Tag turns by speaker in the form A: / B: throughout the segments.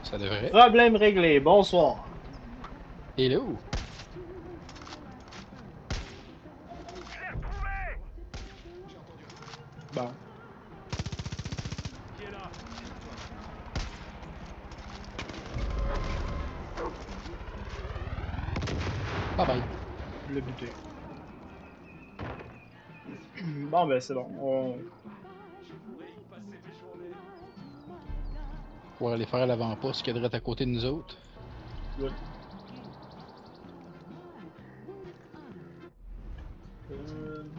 A: Ça devrait.
B: Problème réglé, bonsoir.
A: Hello!
B: Bon.
A: Bye bye.
B: Le buté. Bon, ben c'est bon.
A: Pour aller faire l'avant-poste qui est à côté de nous autres.
B: Good.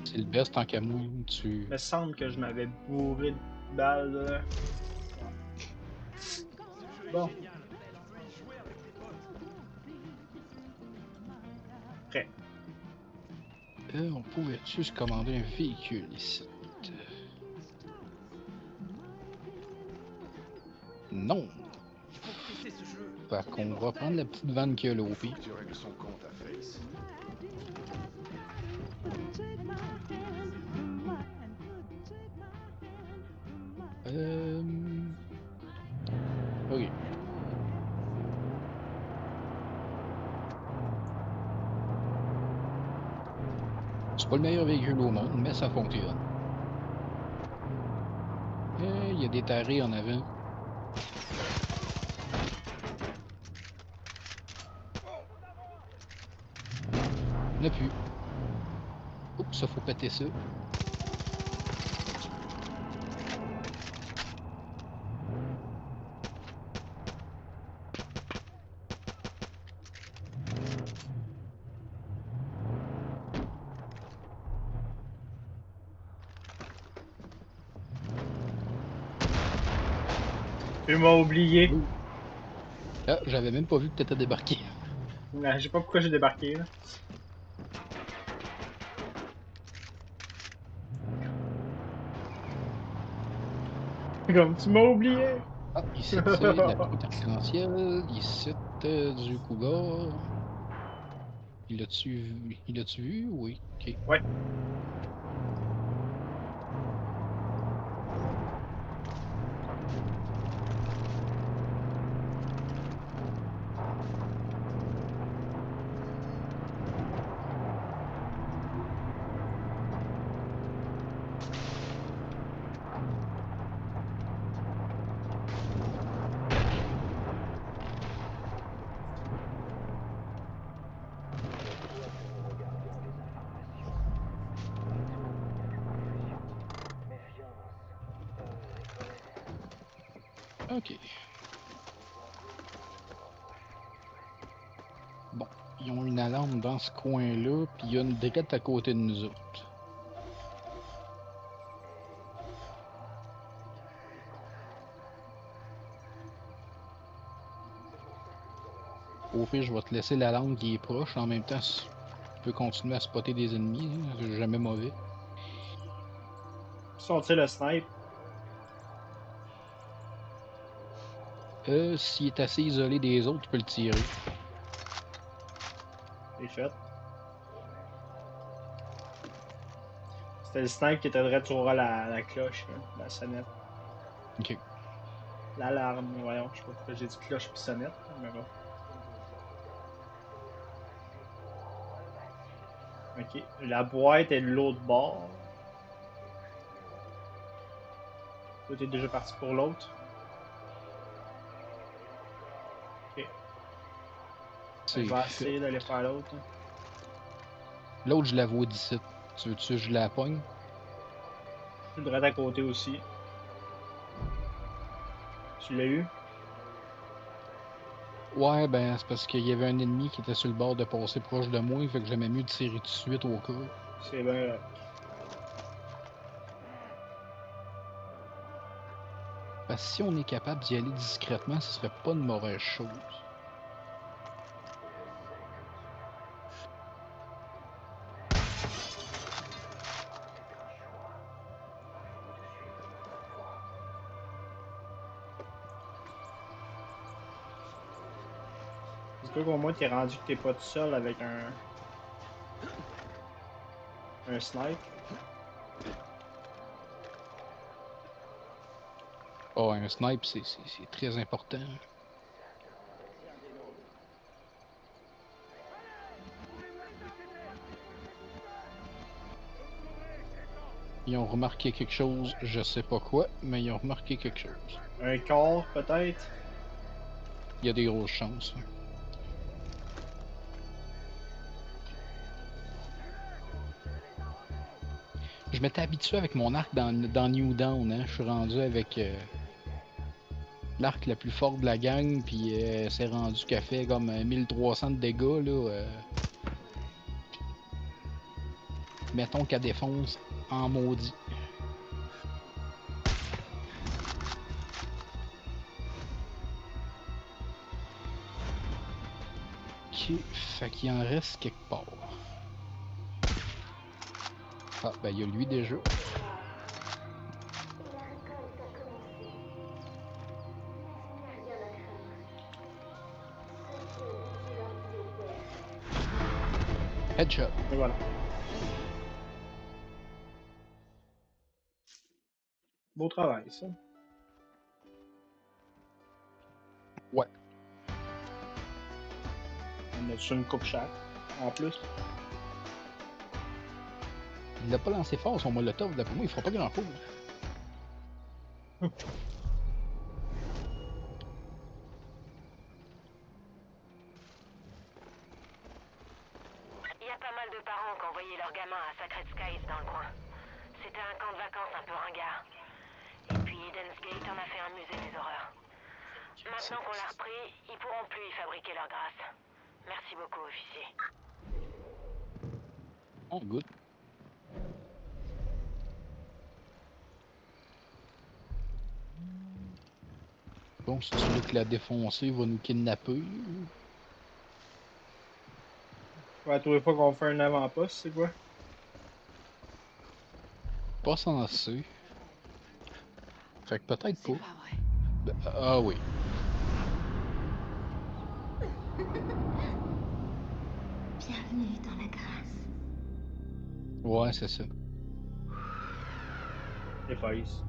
A: C'est le best tant qu'à moi. Tu.
B: Il me semble que je m'avais bourré de balles. Là. Bon. Prêt.
A: On pouvait-tu se commander un véhicule ici? Non! Fait qu'on va prendre la petite vanne qu'il y a là au pire. Ok. C'est pas le meilleur véhicule au monde, mais ça fonctionne. Il y a des tarés en avant. Il n'y en a plus. Oups, ça faut péter ça.
B: Tu m'as oublié.
A: Ah, j'avais même pas vu que t'étais débarqué.
B: Je sais pas pourquoi j'ai débarqué là. Comme tu m'as oublié.
A: Ah, ici c'est la petite arc-en-ciel, ici du cougar. Il l'a-tu vu? Oui, ok.
B: Ouais.
A: Ok. Bon, ils ont une alarme dans ce coin-là, puis il y a une drette à côté de nous autres. Au pire, je vais te laisser l'alarme qui est proche. En même temps, tu peux continuer à spotter des ennemis. Hein, c'est jamais mauvais.
B: Sont-ils le snipe?
A: S'il est assez isolé des autres, tu peux le tirer.
B: C'est fait. C'était le snipe qui était direct sur la cloche, là, la sonnette.
A: Ok.
B: L'alarme, voyons, je sais pas pourquoi j'ai dit cloche pis sonnette, mais bon. Ok, la boîte est de l'autre bord. Toi, t'es déjà parti pour l'autre. Ok,
A: C'est
B: je vais
A: fait.
B: essayer d'aller faire l'autre.
A: L'autre, je la vois d'ici. Tu veux-tu que je la pogne?
B: Je suis direct à côté aussi. Tu l'as eu?
A: Ouais, ben, c'est parce qu'il y avait un ennemi qui était sur le bord de passer proche de moi, fait que j'aimais mieux tirer tout de suite au cas.
B: C'est bien.
A: Parce que si on est capable d'y aller discrètement, ce serait pas une mauvaise chose.
B: Dis-toi qu'au moins, t'es rendu que t'es pas tout seul avec un snipe.
A: Oh, un snipe, c'est très important. Ils ont remarqué quelque chose, je sais pas quoi, mais ils ont remarqué quelque chose.
B: Un corps, peut-être?
A: Il y a des grosses chances. Ouais. Je m'étais habitué avec mon arc dans New Dawn, hein. Je suis rendu avec l'arc le plus fort de la gang, puis c'est rendu qu'elle fait comme 1300 de dégâts, là. Mettons qu'elle défonce en maudit. Ok, fait qu'il en reste quelque part. Ah, ben il y a lui déjà. Headshot.
B: Et voilà. Beau travail, ça.
A: Ouais.
B: On a sur une coupe chaque, en plus.
A: Il l'a pas lancé fort son molotov, d'après moi, il fera pas grand chose.
C: Il y a pas mal de parents qui envoyaient leurs gamins à Sacred Skies dans le coin. C'était un camp de vacances un peu ringard. Et puis Eden's Gate en a fait un musée des horreurs. Maintenant qu'on l'a repris, ils pourront plus y fabriquer leur grâce. Merci beaucoup, officier.
A: Oh, good. Bon, c'est celui qui l'a défoncé va nous kidnapper.
B: Ouais, tous les fois qu'on fait un avant-poste, c'est quoi?
A: Pas censé. Fait que peut-être
D: C'est
A: pas.
D: pas vrai.
A: Ah oui.
E: Bienvenue dans la grâce.
A: Ouais, c'est ça.
B: Les Faces.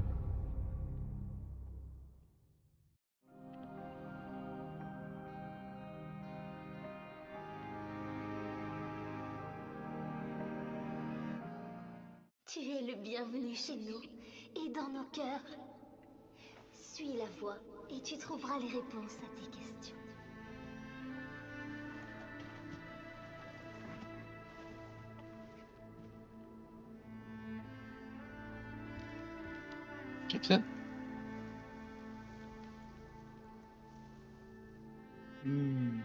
E: Tu es le bienvenu chez nous et dans nos cœurs. Suis la voie et tu trouveras les réponses à tes questions.
A: Check ça.
B: Hmm.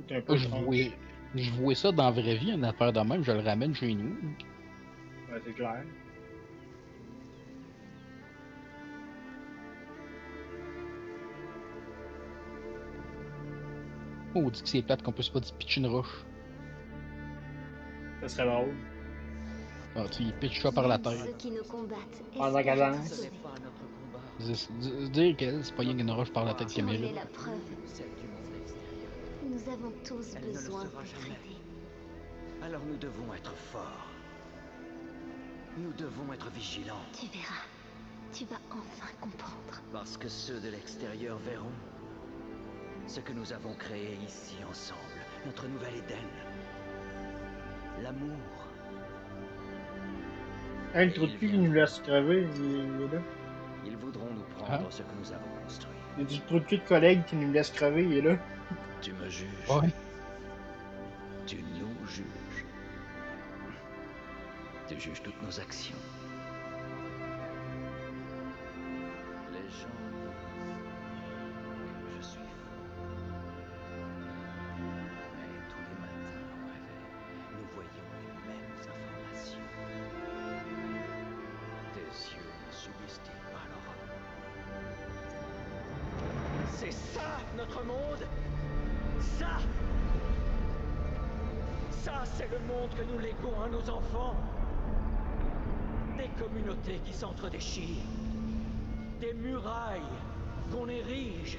B: C'est un peu
A: Je
B: étrange.
A: vouais ça dans la vraie vie, une affaire de même, je le ramène chez nous.
B: Ouais, c'est clair.
A: On dit que c'est plate qu'on peut pas dire pitcher une roche.
B: Ça serait drôle.
A: Ah, tu y pitches ça par la
E: Même
A: tête.
E: ceux qui nous combattent
B: Pendant
E: espèrent
B: qu'elle
E: être
B: lance.
D: Ce n'est
E: sauvés.
D: pas notre combat.
A: Dire qu'elle, c'est pas rien qu'une roche par la tête
E: Tu en
A: caméra.
E: es la preuve.
D: Celle du monde extérieur.
E: Nous avons tous
D: Elle ne le
E: besoin
D: sera
E: d'être
D: jamais.
E: aidés.
D: Alors nous devons être forts. Nous devons être vigilants.
E: Tu verras. Tu vas enfin comprendre.
D: Parce que ceux de l'extérieur verront ce que nous avons créé ici ensemble. Notre nouvel Éden. L'amour.
B: Hey, le trou de cul qui nous laisse crever, il est là.
D: Ils voudront nous prendre
A: Hein?
D: ce que nous avons construit.
B: Il y a du trou de cul de collègue qui nous laisse crever, il est là.
D: Tu me juges.
A: Ouais.
D: Tu nous juges. Tu juges toutes nos actions. Les gens disent que je suis fou. Mais tous les matins au réveil, nous voyons les mêmes informations. Tes yeux ne subestiment pas l'horreur. C'est ça notre monde. Ça, c'est le monde que nous léguons à nos enfants. Des communautés qui s'entre-déchirent. Des murailles qu'on érige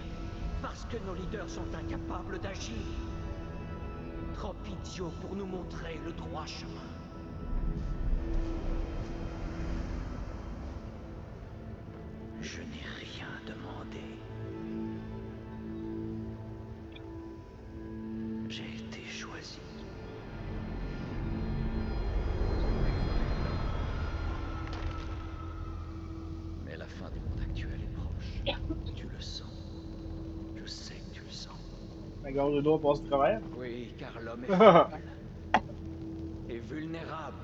D: parce que nos leaders sont incapables d'agir. Trop idiots pour nous montrer le droit chemin. Je n'ai rien demandé. J'ai été choisi. Mais la fin du monde actuel est proche. Tu le sens. Je sais que tu le sens.
B: La gorge de doigt passe au travers.
D: Oui, car l'homme est faible et vulnérable.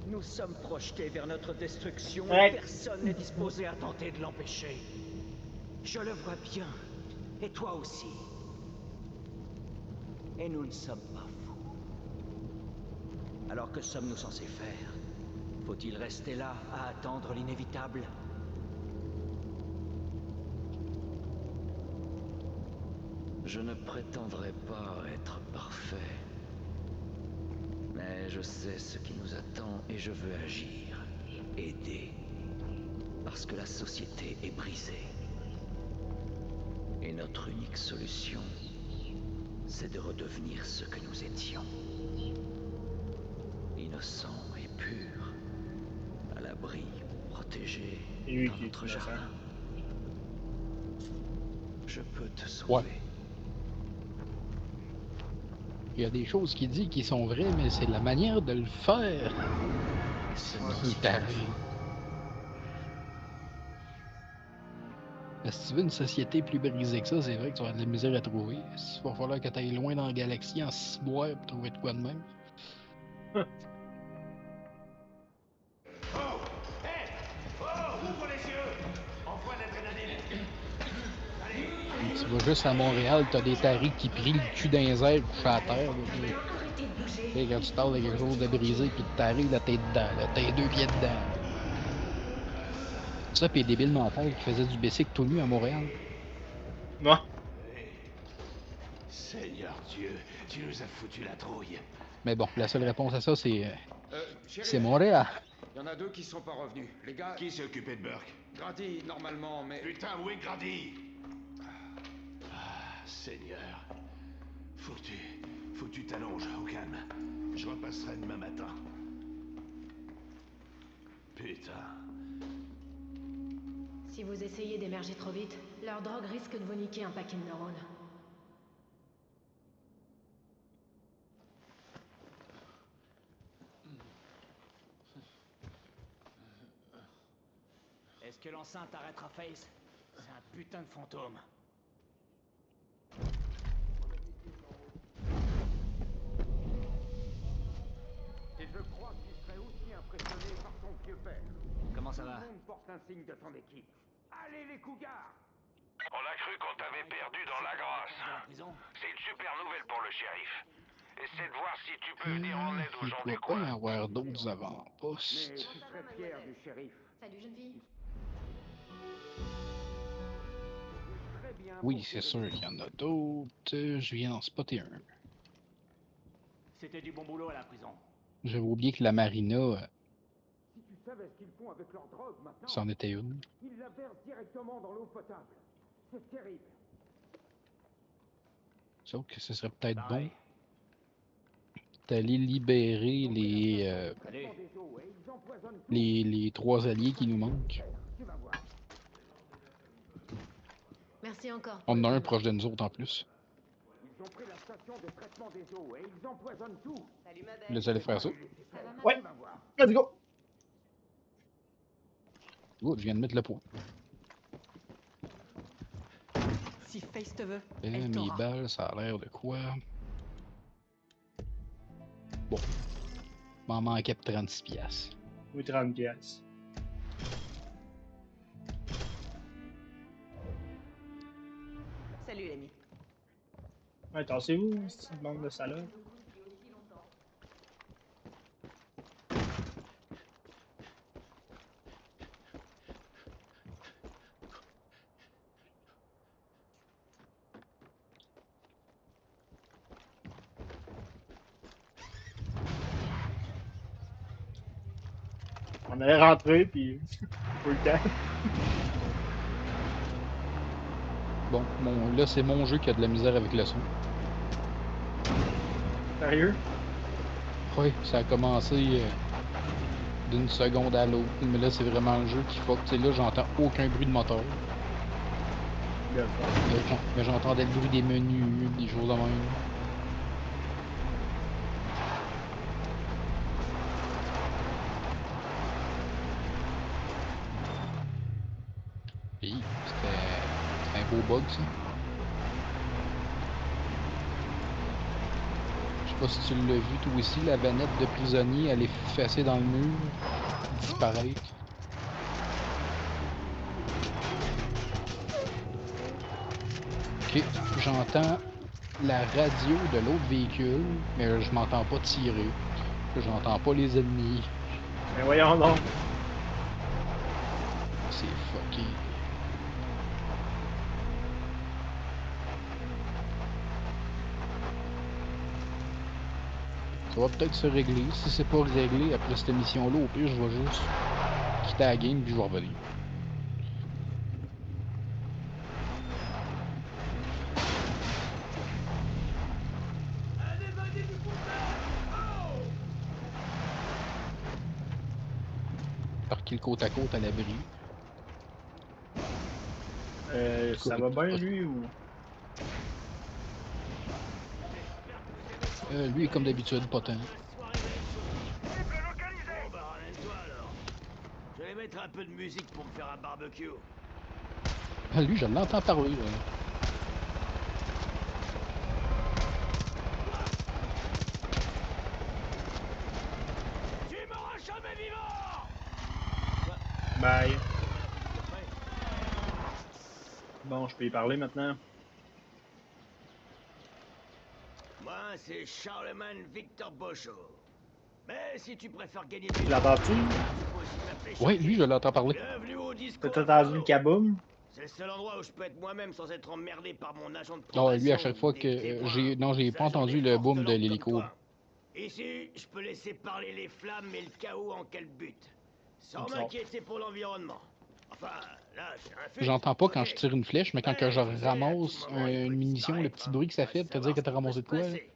D: Nous sommes projetés vers notre destruction
B: Ouais.
D: et personne n'est disposé à tenter de l'empêcher. Je le vois bien, et toi aussi. Et nous ne sommes pas fous. Alors que sommes-nous censés faire? Faut-il rester là à attendre l'inévitable? Je ne prétendrai pas être parfait. Mais je sais ce qui nous attend et je veux agir, aider. Parce que la société est brisée. Et notre unique solution, c'est de redevenir ce que nous étions. Innocents et purs, à l'abri, protégés
B: Et lui
D: dans
B: qui est
D: notre
B: innocent.
D: jardin. Je peux te sauver.
A: Ouais. Il y a des choses qu'il dit qui sont vraies, mais c'est la manière de le faire qui est arrivé. Si tu veux une société plus brisée que ça, c'est vrai que tu vas avoir de la misère à trouver. Il va falloir que tu ailles loin dans la galaxie en 6 mois pour trouver de quoi de même. Tu vas juste à Montréal, t'as des taris qui prient le cul dans les airs couchés à terre. Là, puis,
E: Arrêtez de bouger.
A: tu sais, quand tu parles de quelque chose de brisé, puis de taré, là, t'es dedans, là, t'es 2 pieds dedans. Ça, puis les débiles mentales qui faisaient du bicycle tout nu à Montréal.
B: Non.
F: Seigneur Dieu, tu nous as foutu la trouille.
A: Mais bon, la seule réponse à ça, c'est
G: Chérie,
A: Montréal.
G: il y en a 2 qui sont pas revenus. Les gars,
F: Qui s'est occupé de Burke?
G: Grady, normalement, mais...
F: Putain, où est Grady? Ah, Seigneur. Faut que tu t'allonges, au calme. Je repasserai demain matin. Putain.
C: Si vous essayez d'émerger trop vite, leur drogue risque de vous niquer un paquet de neurones.
D: Est-ce que l'enceinte arrêtera Face? C'est un putain de fantôme.
G: Et je crois qu'il serait aussi impressionné par son vieux père.
D: Comment ça
G: Tout
D: va?
G: le monde porte un signe de son équipe. Allez les cougars!
F: On a cru qu'on t'avait perdu dans la
D: De la
F: grâce.
D: prison?
F: C'est une super nouvelle pour le shérif. Essaie de voir si tu peux venir en aide aux
A: Il
F: gens
A: doit
F: du
A: pas
F: coin.
A: y avoir d'autres
G: Mais
A: avant-postes.
G: tu serais fier du shérif.
C: Salut, jeune fille.
G: Très bien.
A: Oui,
G: pour
A: c'est
G: tes
A: sûr qu'il y en a d'autres. Je viens d'en spotter un.
D: C'était du bon boulot à la prison.
A: J'avais oublié que la marina,
G: Si tu savais ce qu'ils font avec leur drogue maintenant,
A: c'en était une.
G: ils la versent directement dans l'eau potable. C'est terrible.
A: Sauf que ce serait peut-être bon
D: Pareil.
A: d'aller libérer
D: Allez.
G: Des eaux et ils empoisonnent tout.
A: les 3 alliés qui nous manquent.
G: Tu vas voir.
C: Merci encore.
A: On en a un proche de nous autres en plus.
G: Ils ont pris la station de traitement des eaux et ils empoisonnent tout.
C: Salut, ma
A: Vous allez faire ça.
C: Ça va, ma
B: Ouais.
G: Tu vas voir.
B: Let's go.
A: Oh, je viens de mettre le point.
H: Si Face te veut,
A: Eh,
H: elle
A: mes
H: t'aura.
A: balles, ça a l'air de quoi? Bon. M'en manquait pour 36 piastres.
B: Oui, 30 piastres.
H: Salut l'ami.
B: Ouais, tassez-vous, cette bande de salade. On allait rentrer, puis pour le temps.
A: Bon, là, c'est mon jeu qui a de la misère avec le son.
B: Sérieux?
A: Oui, ça a commencé d'une seconde à l'autre, mais là, c'est vraiment le jeu qui fuck. Tu sais, là, j'entends aucun bruit de moteur.
B: Le fond.
A: Mais j'entendais le bruit des menus, des choses de même. Hi, c'était un beau bug, ça. Je sais pas si tu l'as vu toi aussi, la vanette de prisonnier, elle est fessée dans le mur, disparaître. Ok, j'entends la radio de l'autre véhicule, mais je m'entends pas tirer. J'entends pas les ennemis.
B: Mais voyons donc.
A: C'est fucké. Ça va peut-être se régler. Si c'est pas réglé après cette mission-là, au pire, je vais juste quitter la game puis je vais revenir. Parquer le côte à côte à l'abri.
B: Ça va bien, lui, ou...
A: Lui est comme d'habitude, pas tant.
G: Bon, bah, ramène-toi alors. Je vais mettre un peu de musique pour me faire un barbecue.
A: Ah, lui, je l'entends parler, là.
G: Tu m'auras jamais vivant!
B: Bye. Bon, je peux y parler maintenant.
G: Moi, c'est Charlemagne Victor Bochot. Mais si tu préfères gagner
B: Tu
G: des
B: l'entends-tu?
G: tu peux aussi m'appeler
A: Ouais,
G: Chucky.
A: lui, je l'entends parler.
G: Bienvenue au disco.
B: T'as entendu le kaboom?
G: C'est le seul endroit où je peux être moi-même sans être emmerdé par mon agent de
A: Non,
G: probation.
A: lui, à chaque fois
G: ou des
A: que
G: témoins,
A: j'ai... Non,
G: ou
A: j'ai
G: des
A: pas
G: agents
A: entendu
G: des
A: le
G: forces
A: boom de
G: l'ordre
A: l'hélico.
G: comme toi. Ici, je peux laisser parler les flammes et le chaos en quel but. Sans
B: Bizarre.
G: m'inquiéter pour l'environnement. Enfin, là, c'est un fait.
A: J'entends pas
G: ok.
A: quand je tire une flèche, mais quand que je
G: Mais, tu sais, à tout
A: ramasse
G: moment, il peut
A: une munition, le
G: disparaître,
A: petit
G: hein.
A: bruit que ça
G: Va
A: fait pour te dire
G: savoir
A: que
G: ce
A: t'as
G: qui peut
A: ramassé
G: se
A: de quoi, là.
G: passer.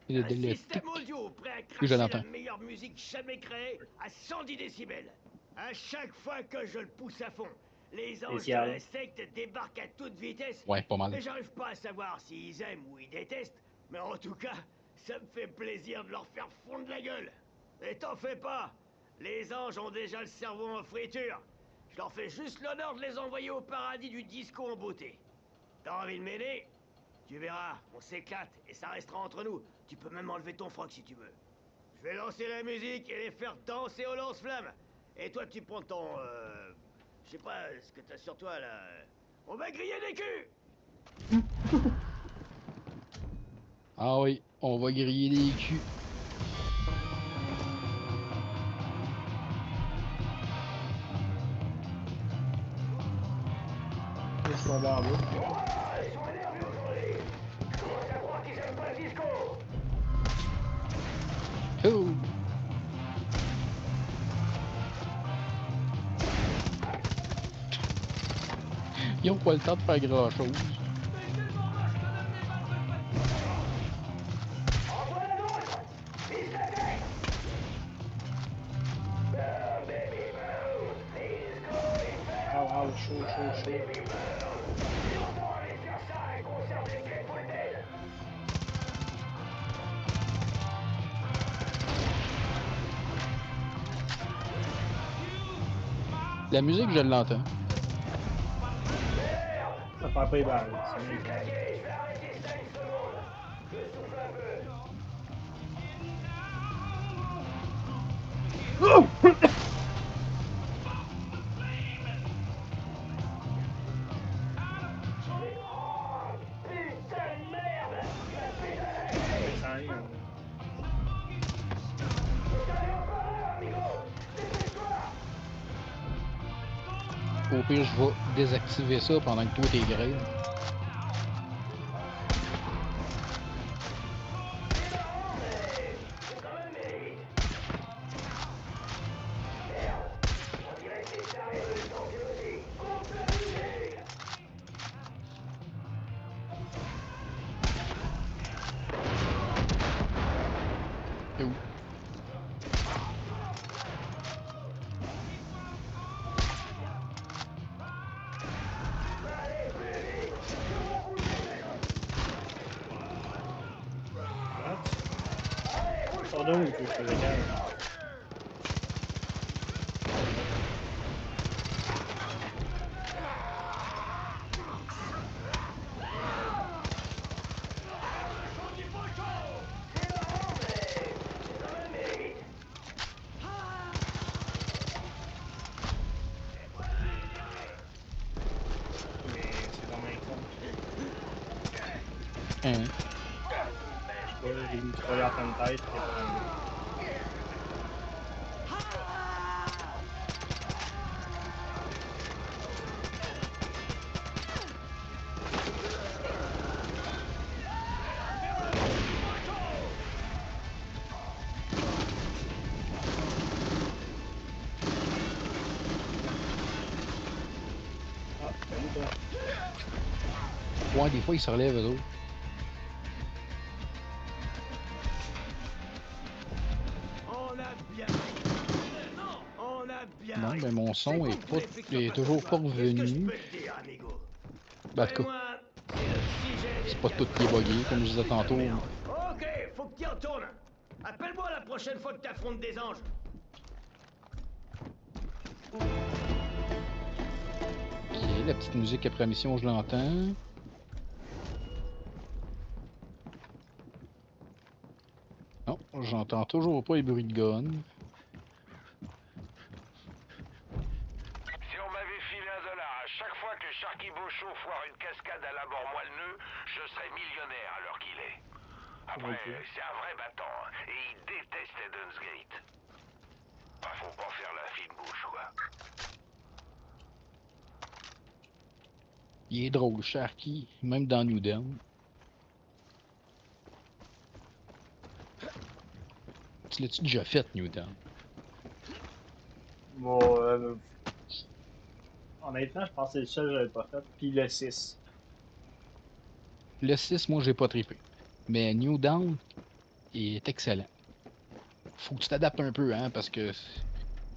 A: Le
G: Un
A: tic,
G: système audio prêt à
A: je
G: cracher
A: l'entends.
G: la meilleure musique jamais créée à 110 décibels. À chaque fois que je le pousse à fond, les anges de
B: Spécial.
G: l'insecte débarquent à toute vitesse.
A: Ouais, pas mal.
G: Et j'arrive pas à savoir s'ils aiment ou ils détestent, mais en tout cas, ça me fait plaisir de leur faire fondre la gueule. Et t'en fais pas, les anges ont déjà le cerveau en friture. Je leur fais juste l'honneur de les envoyer au paradis du disco en beauté. T'as envie de m'aider? Tu verras, on s'éclate et ça restera entre nous. Tu peux même enlever ton froc si tu veux. Je vais lancer la musique et les faire danser au lance-flamme. Et toi, tu prends ton... je sais pas ce que t'as sur toi, là. On va griller des culs!
A: Ah oui, on va griller les culs.
B: Ils sont dans l'eau.
A: Oh! Ils ont pas le temps de faire grand chose.
B: Ah, chaud.
A: La musique, je l'entends.
B: Ça fait pas les balles. C'est mieux.
A: Au pire, je vais désactiver ça pendant que toi t'es grave. C'est où?
B: Soda ou tu veux que je te décale? Mais c'est dans mes comptes.
A: Hein.
B: Je sais pas, j'ai vu que tu regardes ton tête, t'es pas. Ah, salut toi.
A: Ouais, des fois, ils se relèvent, eux autres.
G: On a bien. On a bien.
A: Non, ben mon son
G: C'est
A: est,
G: cool que
A: pas,
G: les flics soient
A: est
G: pas
A: toujours
G: ce
A: pas
G: soir. Qu'est-ce que je
A: revenu.
G: peux te dire, amigo?
A: Ben, en tout cas,
G: Moi, c'est le sujet des
A: c'est pas tout qui est
G: diables.
A: buggé, comme je disais
G: Putain de
A: tantôt.
G: merde. Ok, faut que tu y retournes. Appelle-moi la prochaine fois que t'affrontes des anges.
A: Ok, la petite musique après la mission, je l'entends. Non, j'entends toujours pas les bruits de gun.
F: Si on m'avait filé $1 à chaque fois que Sharky Beauchot foire une cascade à la mort moelleux, je serais millionnaire à l'heure qu'il est. Après,
B: Ok.
F: c'est un vrai battant, hein, et il déteste Eden's Gate. Ah, faut pas faire la fine bouche, quoi.
A: Il est drôle, Sharky, même dans New Dawn. Tu l'as-tu déjà fait, New Dawn?
B: Bon, honnêtement, je pense que c'est le seul que j'avais pas fait. Puis le 6.
A: Le 6, moi, j'ai pas trippé. Mais New Dawn est excellent. Faut que tu t'adaptes un peu, hein, parce que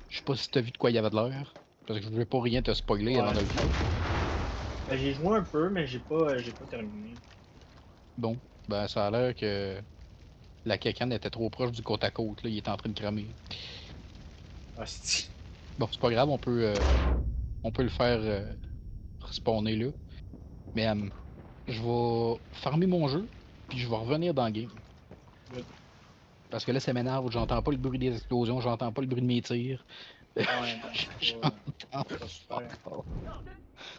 A: je sais pas si t'as vu de quoi il y avait de l'air. Parce que je veux pas rien te spoiler avant
B: Ouais.
A: de le faire.
B: Ben, j'ai joué un peu, mais j'ai pas terminé.
A: Bon, ben ça a l'air que la cacane était trop proche du côte à côte, là, il est en train de cramer.
B: Hostie.
A: Bon, c'est pas grave, on peut le faire respawner là. Mais je vais farmer mon jeu, puis je vais revenir dans le game.
B: Good.
A: Parce que là, ça m'énerve, j'entends pas le bruit des explosions, j'entends pas le bruit de mes tirs.
B: Ouais, non, c'est
A: J'entends
B: pas super.
A: fuck all.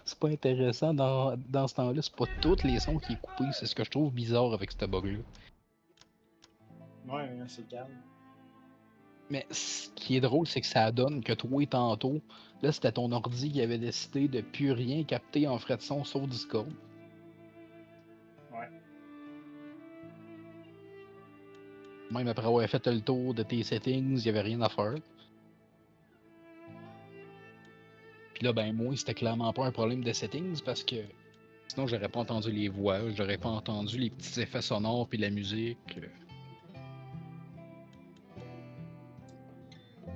A: C'est pas intéressant dans ce temps-là, c'est pas tous les sons qui est coupé, c'est ce que je trouve bizarre avec ce bug-là.
B: Ouais, c'est calme.
A: Mais ce qui est drôle, c'est que ça donne que toi, tantôt, là, c'était ton ordi qui avait décidé de plus rien capter en frais de son sauf Discord.
B: Ouais.
A: Même après avoir fait le tour de tes settings, il n'y avait rien à faire. Puis là, ben moi, c'était clairement pas un problème de settings parce que sinon, j'aurais pas entendu les voix, j'aurais pas entendu les petits effets sonores puis la musique.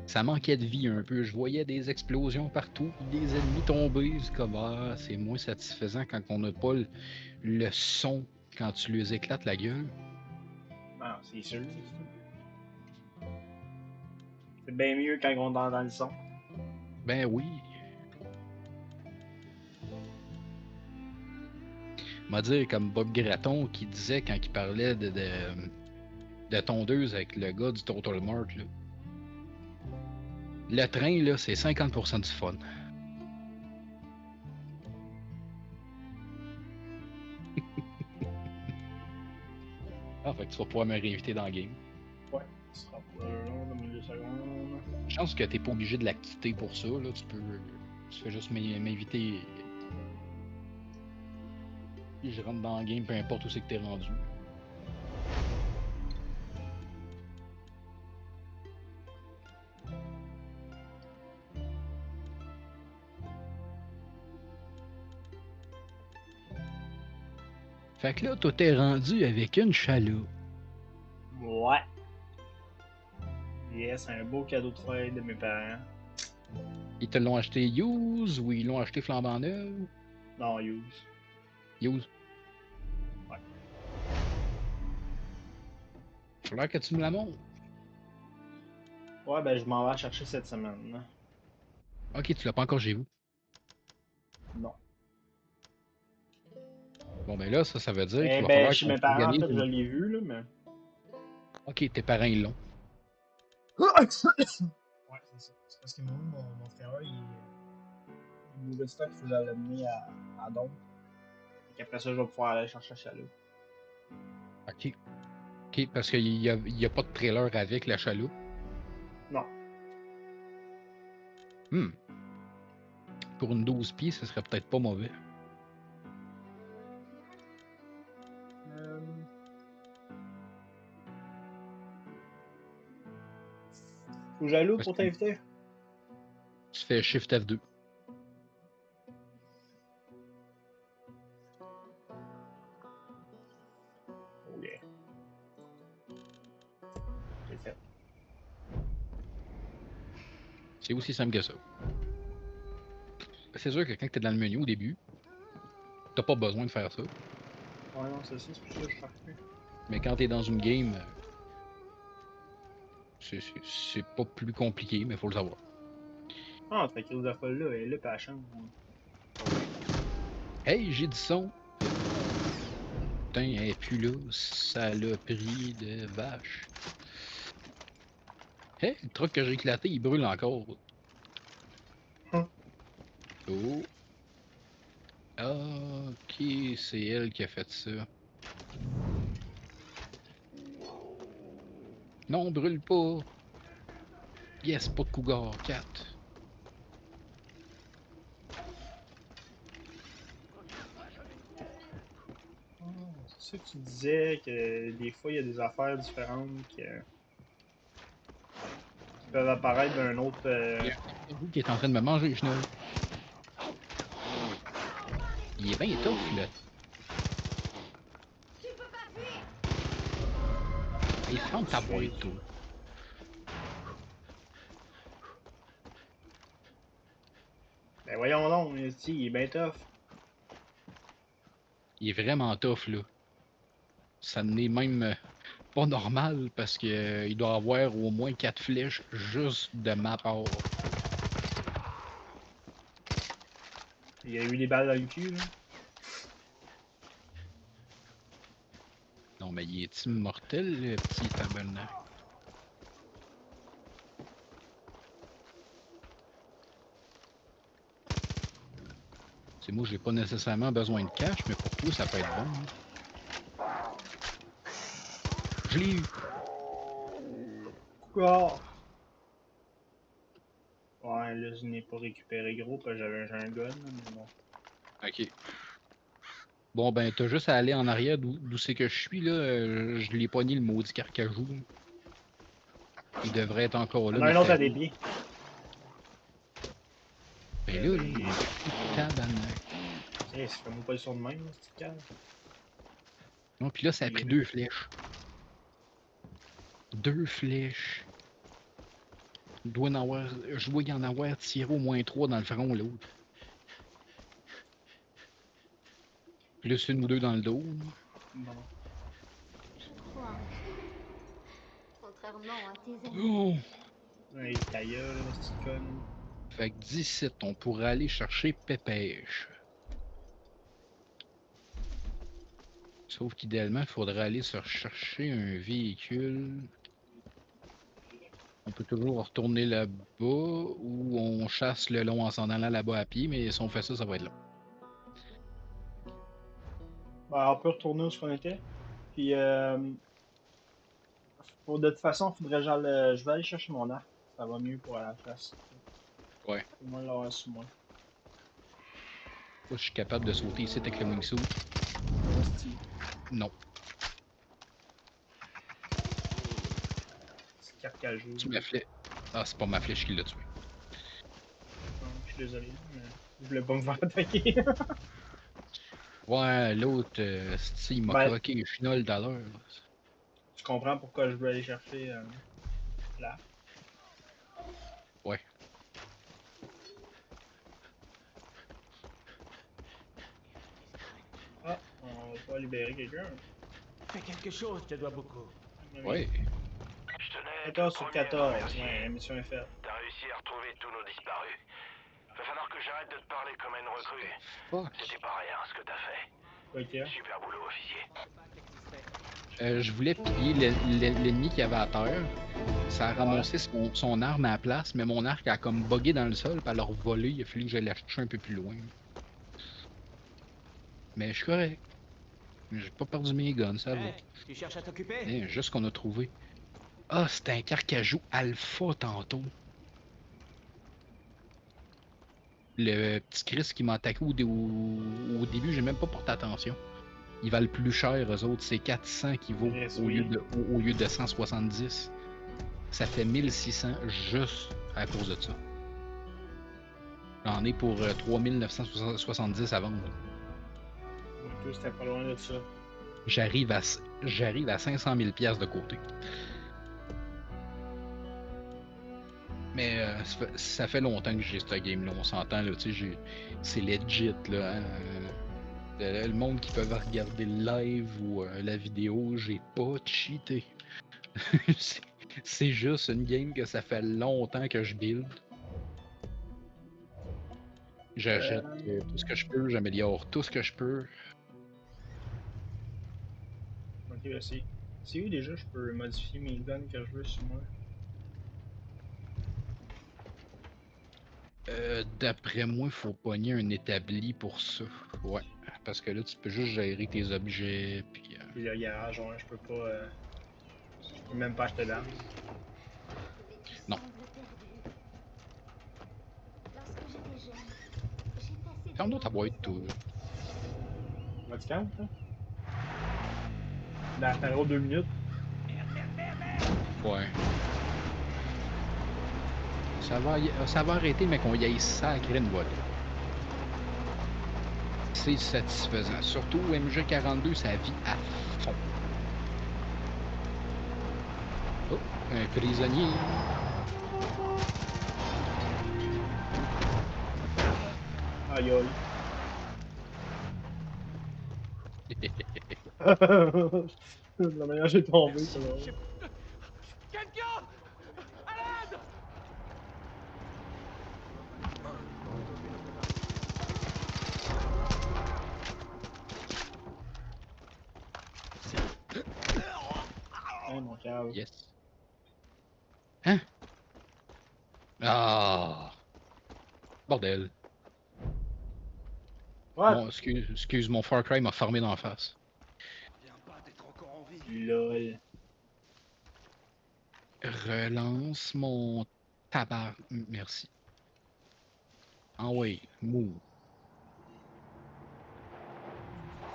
A: Ça manquait de vie un peu. Je voyais des explosions partout, des ennemis tombés. C'est comme, ah, c'est moins satisfaisant quand on n'a pas le son quand tu les éclates la gueule.
B: Non, c'est sûr. C'est bien mieux quand on entend le son.
A: Ben oui. M'a dire comme Bob Gratton qui disait quand il parlait de tondeuse avec le gars du Total Mart, là. Le train, là, c'est 50% du fun. Ah, fait que tu vas pouvoir me réinviter dans le game.
B: Ouais, ce sera pas long, dans 2 secondes.
A: Je pense que t'es pas obligé de la quitter pour ça, là. Tu fais juste m'inviter. Et je rentre dans le game, peu importe où c'est que t'es rendu. Fait que là, toi t'es rendu avec une chaloupe.
B: Ouais. Yes, un beau cadeau de fête de mes parents.
A: Ils te l'ont acheté use ou ils l'ont acheté flambant neuf?
B: Non, use.
A: Use.
B: Ouais.
A: Faudrait que tu me la montres.
B: Ouais, ben je m'en vais la chercher cette semaine. Là.
A: Ok, tu l'as pas encore chez vous.
B: Non.
A: Bon, ben là, ça veut dire qu'il
B: Eh
A: va
B: ben,
A: falloir
B: chez
A: qu'on
B: mes parents, en
A: organise
B: fait, je
A: une...
B: l'ai vu, là, mais.
A: Ok, tes parents, ils l'ont.
B: Ouais, c'est ça. C'est parce que mon frère, il est de stock, il faut que j'aille l'amener à Don. Et qu'après ça, je vais pouvoir aller chercher à Chalot.
A: Ok. Ok, parce qu'il y a pas de trailer avec la chaloupe.
B: Non.
A: Hmm. Pour une 12 pieds, ce serait peut-être pas mauvais.
B: Faut que j'aille où
A: Parce
B: pour
A: que
B: t'inviter?
A: tu fais Shift F2.
B: Oh yeah. C'est fait.
A: C'est aussi simple que ça. C'est sûr que quand tu es dans le menu au début, t'as pas besoin de faire ça.
B: Ouais, non, c'est ça, c'est pour ça que je partais.
A: Mais quand tu es dans une game, c'est pas plus compliqué, mais faut le savoir.
B: Ah, ta crise de folle là, elle est là, pis elle change.
A: Hey, j'ai du son! Putain, elle est plus là. Ça l'a pris de vache. Hey, le truc que j'ai éclaté, il brûle encore.
B: Hum.
A: Oh. Ok, c'est elle qui a fait ça. Non, brûle pas! Yes, pas de cougar, 4.
B: C'est ça que tu disais, que des fois, il y a des affaires différentes qui peuvent apparaître d'un autre.
A: Il y a un kangourou qui est en train de me manger les chenilles. Il est bien tough, là. Il ferme ta boîte, toi.
B: Ben voyons donc, il est bien tough.
A: Il est vraiment tough, là. Ça n'est même pas normal parce que il doit avoir au moins 4 flèches juste de ma part.
B: Il a eu des balles dans le cul, là.
A: Non, mais il est immortel, le petit tabernacle. C'est moi, j'ai pas nécessairement besoin de cash, mais pour toi, ça peut être bon. Hein. Je l'ai eu.
B: Quoi? Ouais, là, je n'ai pas récupéré gros, parce que j'ai un gun, là, mais bon.
A: Ok. Bon, ben, t'as juste à aller en arrière d'où c'est que je suis, là. Je l'ai pogné, le maudit carcajou. Il devrait être encore
B: Il
A: là,
B: y en a un
A: notre
B: autre à des
A: carreau.
B: pieds.
A: Ben là, tabarnak.
B: Tiens, ça fait moi pas le son de même, ce petit calme.
A: Non, puis là, ça a pris 2 flèches. 2 flèches. Je dois y en avoir tiré au moins 3 dans le front, l'autre. Plus 1 ou 2 dans le dos.
B: Bon.
E: Je crois. Contrairement à tes amis.
A: Oh!
B: Ouais, ta gueule, là, ce petit con.
A: Fait que 17, on pourrait aller chercher Pépèche. Sauf qu'idéalement, il faudrait aller se chercher un véhicule. On peut toujours retourner là-bas ou on chasse le long en s'en allant là-bas à pied, mais si on fait ça, ça va être long.
B: Ben, on peut retourner où on était. Puis, de toute façon, faudrait genre je vais aller chercher mon arc. Ça va mieux pour la chasse.
A: Ouais.
B: Au moins l'avoir sur moi.
A: Moi, je suis capable de sauter ici avec le wingsuit. Non.
B: C'est carcajou.
A: Tu ma flèche. Ah, c'est pas ma flèche qui l'a tué.
B: Non, je suis désolé, mais je voulais pas me faire attaquer.
A: Ouais, l'autre, il m'a
B: Ben,
A: croqué une chinole tout à l'heure.
B: tu comprends pourquoi je veux aller chercher l'arc.
A: Ouais.
B: Ah, on va pas libérer quelqu'un.
D: Fais quelque chose, je te dois beaucoup.
B: Oui.
A: Ouais.
F: Je tenais
B: 14
F: tout
B: sur
F: premier à te
B: 14,
F: remercier.
B: ouais, la mission est faite.
F: T'as réussi à retrouver tous nos disparus. Va falloir que j'arrête de te parler comme à une recrue.
A: Fuck.
F: C'était pas rien ce que t'as fait.
B: Ok.
F: Super boulot, officier.
A: Je voulais piller l'ennemi qui avait à terre. Ça a ramassé son arme à la place, mais mon arc a comme bugué dans le sol, puis elle a revolé. Il a fallu que je la cherche un peu plus loin. Mais je suis correct. J'ai pas perdu mes guns, ça va.
G: Hey, tu cherches à t'occuper?
A: Juste ce qu'on a trouvé. Ah, c'était un carcajou alpha tantôt. Le petit Chris qui m'a attaqué au début, j'ai même pas porté attention. Ils valent plus cher, eux autres. C'est 400 qui vaut
B: Yes,
A: au,
B: oui.
A: au lieu de 170. Ça fait 1600 juste à cause de ça. J'en ai pour 3970 à vendre.
B: Moi, tout, c'était pas loin de ça.
A: J'arrive à 500 000 piastres de côté. Mais ça fait longtemps que j'ai ce game-là. On s'entend, là, tu sais, c'est legit, là. Hein? Le monde qui peut regarder le live ou la vidéo, j'ai pas cheaté. C'est juste une game que ça fait longtemps que je build. J'achète tout ce que je peux, j'améliore tout ce que je peux.
B: Ok, là, c'est où déjà je peux modifier mes guns que je veux sur moi?
A: D'après moi, il faut pogner un établi pour ça. Ouais. Parce que là, tu peux juste gérer tes objets. Puis,
B: Puis le garage, ouais, je peux pas. Je peux même pas acheter d'armes.
A: Non.
E: Lorsque j'étais jeune, j'ai passé
A: ferme d'autres ta boîte, tout.
B: Vas-tu calme, ça? Dans ta 2 minutes.
A: Ouais. Ça va arrêter, mais qu'on y aille sacré une volée. C'est satisfaisant. Surtout MG42, ça vit à fond. Oh, un prisonnier.
B: Aïe aïe. La manière j'ai tombé, c'est drôle.
G: Quelqu'un! À l'aide!
B: Hein, mon cave.
A: Yes. Hein? Ah! Bordel.
B: Ouais!
A: Bon, excuse, mon Far Cry m'a farmé dans la face.
F: Viens pas d'être encore en vie.
B: LOL.
A: Relance mon tabac. Merci. Ah oui, mou.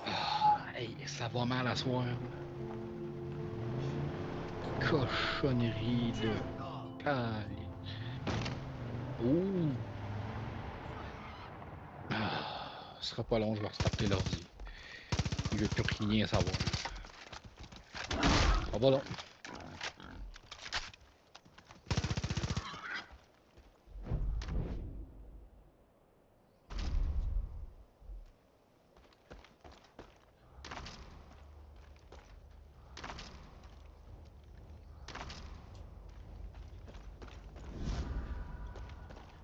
A: Ah, hey, ça va mal à soir. Cochonnerie de cali. Ouh. Ah, ce sera pas long, je vais restarter l'ordi. Il veut plus rien savoir. Ah voilà.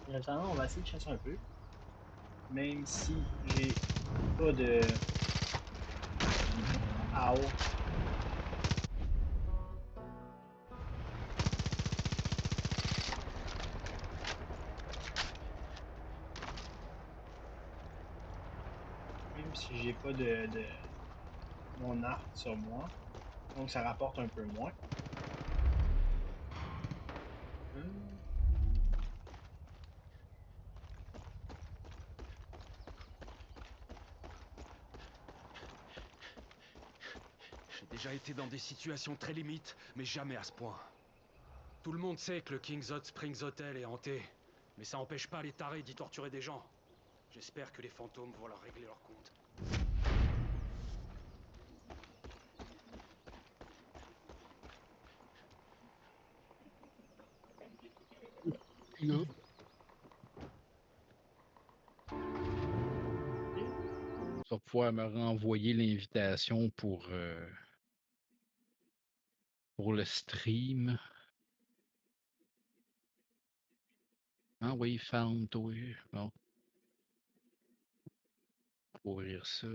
B: En attendant, on va essayer de chasser un peu. Même si j'ai pas de. Ow. Même si j'ai pas de mon arc sur moi. Donc ça rapporte un peu moins.
I: J'ai déjà été dans des situations très limites, mais jamais à ce point. Tout le monde sait que le King's Hot Springs Hotel est hanté, mais ça empêche pas les tarés d'y torturer des gens. J'espère que les fantômes vont leur régler leur compte.
A: Là. Tu vas pouvoir me renvoyer l'invitation pour le stream. Ah oui, found, toi. Bon, faut ouvrir ça.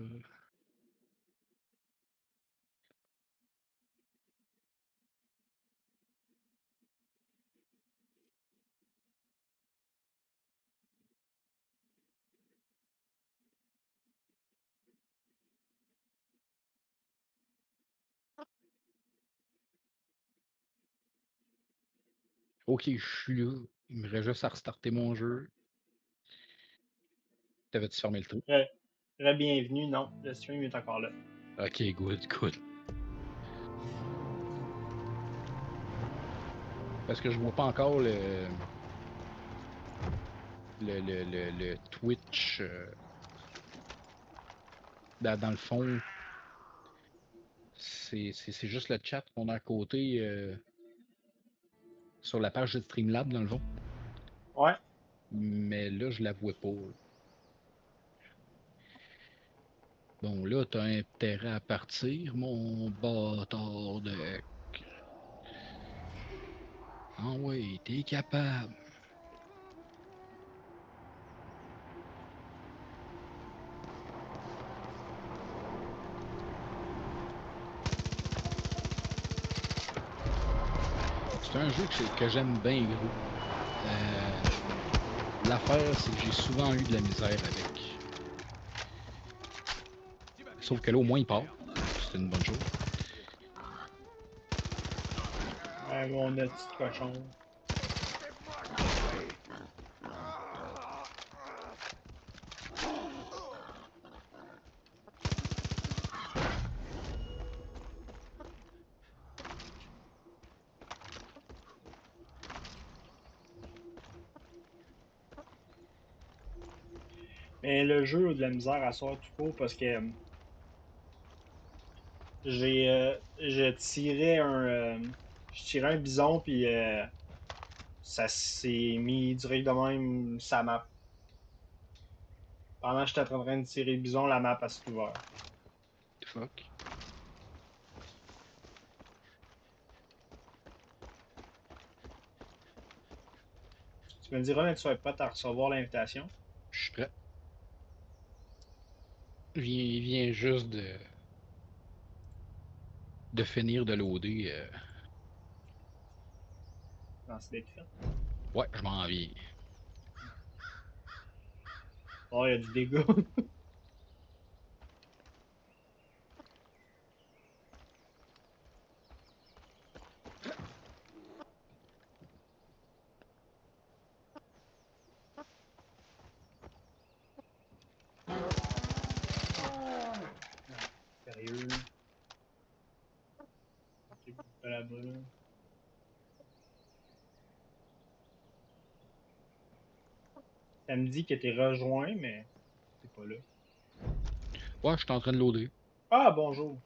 A: Ok, je suis là. Il me reste juste à restarter mon jeu. T'avais-tu fermé le trou?
B: Bienvenue, non, le stream est encore là.
A: Ok, good, good. Parce que je vois pas encore le Twitch. Dans le fond, c'est juste le chat qu'on a à côté sur la page de Streamlab, dans le fond.
B: Ouais.
A: Mais là, je la vois pas. Bon, là, t'as intérêt à partir, mon bâtard de... Ah oui, t'es capable. C'est un jeu que j'aime bien gros. L'affaire, c'est que j'ai souvent eu de la misère avec. Sauf que là, au moins, il part. C'est une bonne chose.
B: Ouais, mon petit cochon. Mais le jeu a de la misère à sortir tout court parce que je tirais un bison puis ça s'est mis direct de même sa map. Pendant que j'étais en train de tirer le bison, la map a s'est ouverte.
A: Fuck.
B: Tu me diras quand tu vas être prêt à recevoir l'invitation.
A: Je suis prêt. Il vient juste de finir de loader.
B: Non, c'est d'être fait.
A: Ouais, je m'en viens.
B: Oh, il y a du dégât. Sérieux. Ok, pas là-bas, là. Ça me dit que t'es rejoint, mais t'es pas là.
A: Ouais, je suis en train de loader.
B: Ah, bonjour.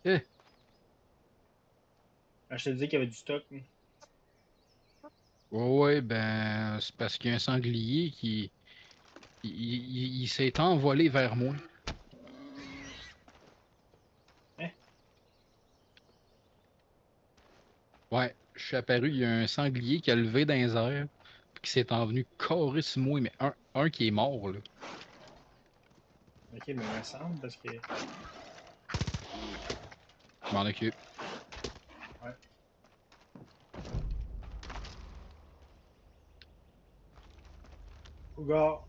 A: Eh,
B: Ah, je te dis qu'il y avait du stock. Hein.
A: ouais, ben, c'est parce qu'il y a un sanglier qui... Il s'est envolé vers moi.
B: Hein?
A: Ouais, je suis apparu, il y a un sanglier qui a levé dans les airs, puis qui s'est envenu carrer sur moi, mais un qui est mort, là.
B: Ok, mais il me semble parce que.
A: Je m'en occupe.
B: Ouais. Ougar.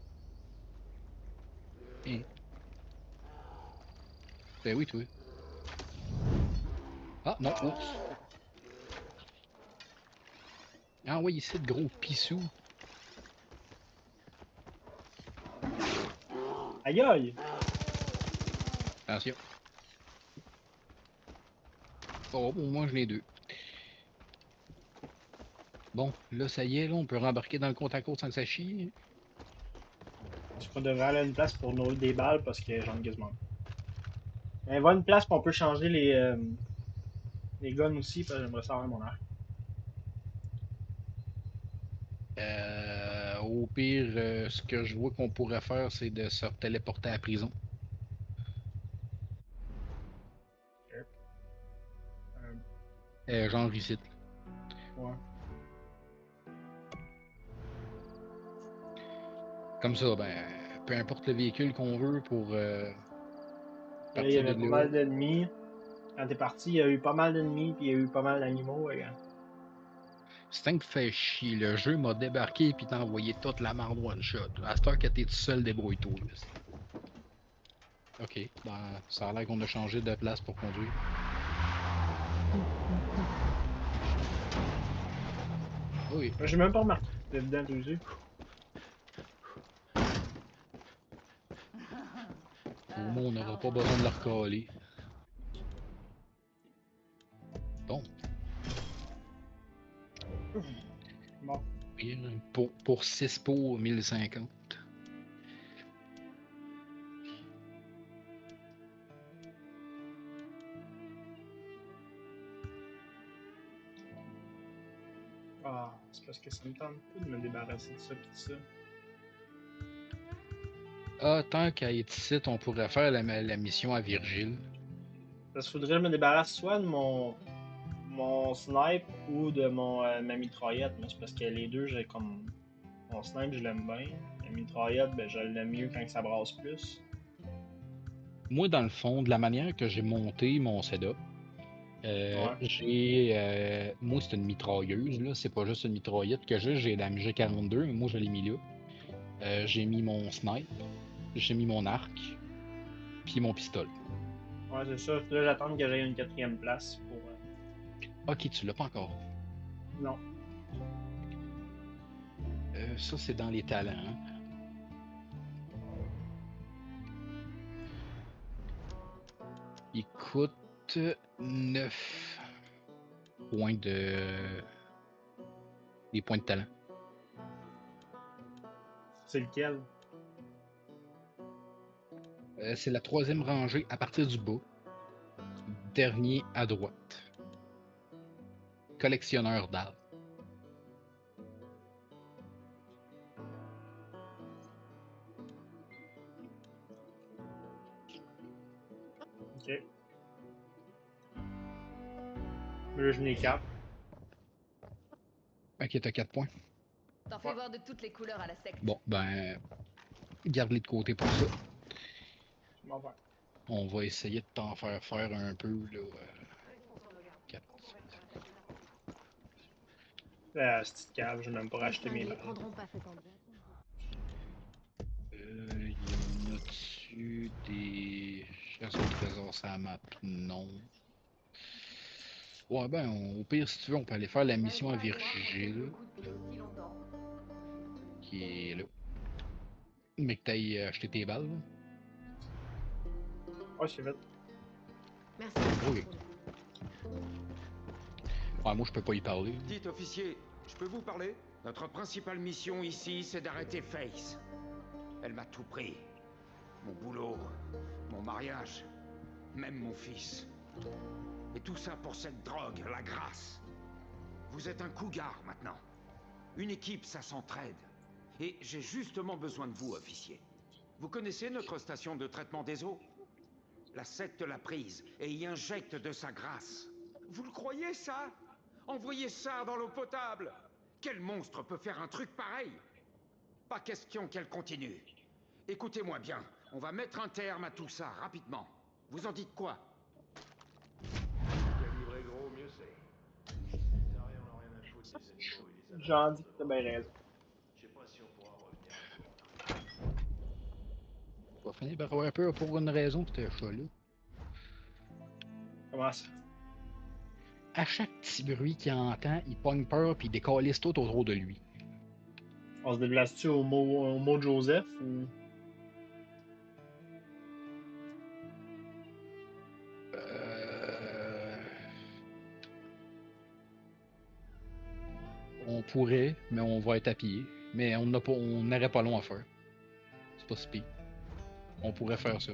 A: Hein. Ben oui, toi. Ah, non, ours. Ah oui, ici, de gros pissous.
B: Aïe aïe!
A: Attention. Oh, bon, moi, j'en ai deux. Bon, là, ça y est, là, on peut rembarquer dans le compte à côte sans que ça chie.
B: Je devrais aller à une place pour nourrir des balles parce que j'en ai quasiment. Mais va à une place où on peut changer les guns aussi parce que j'aimerais savoir mon arc.
A: Au pire, ce que je vois qu'on pourrait faire, c'est de se téléporter à la prison.
B: Euh,
A: Genre ici.
B: ouais.
A: Comme ça, ben, peu importe le véhicule qu'on veut pour
B: Là, il y
A: partir de
B: avait pas
A: là.
B: mal d'ennemis. Quand t'es parti, il y a eu pas mal d'ennemis, puis il y a eu pas mal d'animaux.
A: C'est un qui fait chier. Le jeu m'a débarqué puis t'a envoyé toute la marde one shot. À cette heure que t'es tout seul, débrouille-toi. Là. Ok, ben, ça a l'air qu'on a changé de place pour conduire. Oui.
B: J'ai même pas remarqué. C'est dedans, toi aussi.
A: Au moins, on n'aura pas besoin de le recoller. Bon.
B: Bon.
A: Pour 6 pots, 1050.
B: Ah, c'est parce que ça me tente pas de me débarrasser de ça pis de ça.
A: Ah, tant qu'à être ici, on pourrait faire la mission à Virgile.
B: Parce qu'il faudrait que je me débarrasse soit de mon snipe ou de ma mitraillette. Mais c'est parce que les deux, j'ai comme. Mon snipe, je l'aime bien. La mitraillette, ben, je l'aime mieux quand ça brasse plus.
A: Moi, dans le fond, de la manière que j'ai monté mon setup, j'ai. Moi, c'est une mitrailleuse, là. C'est pas juste une mitraillette que j'ai la MG42, moi, je l'ai mis là. J'ai mis mon snipe, j'ai mis mon arc, puis mon pistolet.
B: Ouais, c'est ça. Là, j'attends que j'aille une 4e place pour.
A: Ok, tu l'as pas encore.
B: Non.
A: Ça, c'est dans les talents. Hein? Il coûte 9 points de. Des points de talent.
B: C'est lequel?
A: C'est la 3e rangée à partir du bas. Dernier à droite. Collectionneur d'armes.
B: Ok. Là, je n'ai 4.
A: Ok, t'as 4 points.
H: T'en fais voir de toutes les couleurs à la secte.
A: Bon, ben. Garde-les de côté pour ça.
B: Bon, ben.
A: On va essayer de t'en faire un peu, là. 4.
B: La petite cave, je vais même pas
E: Les
B: racheter mes
E: cinglés
B: balles.
E: prendront pas cet endroit.
A: Il y en a-tu des chasses au trésor sur la map? Non. Ouais, ben, au pire, si tu veux, on peut aller faire la mission à Virgile. Qui est là. Mais que t'ailles acheter tes balles, là.
B: Ouais, c'est fait.
E: Merci.
A: Oui. Ouais, moi, je peux pas y parler.
J: Dites, officier, je peux vous parler? Notre principale mission ici, c'est d'arrêter Face. Elle m'a tout pris. Mon boulot, mon mariage, même mon fils. Et tout ça pour cette drogue, la grâce. Vous êtes un cougar maintenant. Une équipe, ça s'entraide. Et j'ai justement besoin de vous, officier. Vous connaissez notre station de traitement des eaux? La secte l'a prise et y injecte de sa grâce. Vous le croyez, ça? Envoyez ça dans l'eau potable! Quel monstre peut faire un truc pareil? Pas question qu'elle continue. Écoutez-moi bien, on va mettre un terme à tout ça rapidement. Vous en dites quoi?
F: Calibrer gros, mieux c'est. Les Ariens n'ont rien à foutre des animaux et des
B: J'en dis que t'as bien raison.
F: Je sais pas si on pourra revenir un jour.
A: On va finir par avoir un peu pour une raison, ce chat-là.
B: Comment ça?
A: À chaque petit bruit qu'il entend, il pogne peur puis il décalisse tout autour de lui.
B: On se déplace-tu au mot de Joseph ou.
A: On pourrait, mais on va être à pied. Mais on n'aurait pas long à faire. C'est pas si pire. On pourrait faire ça.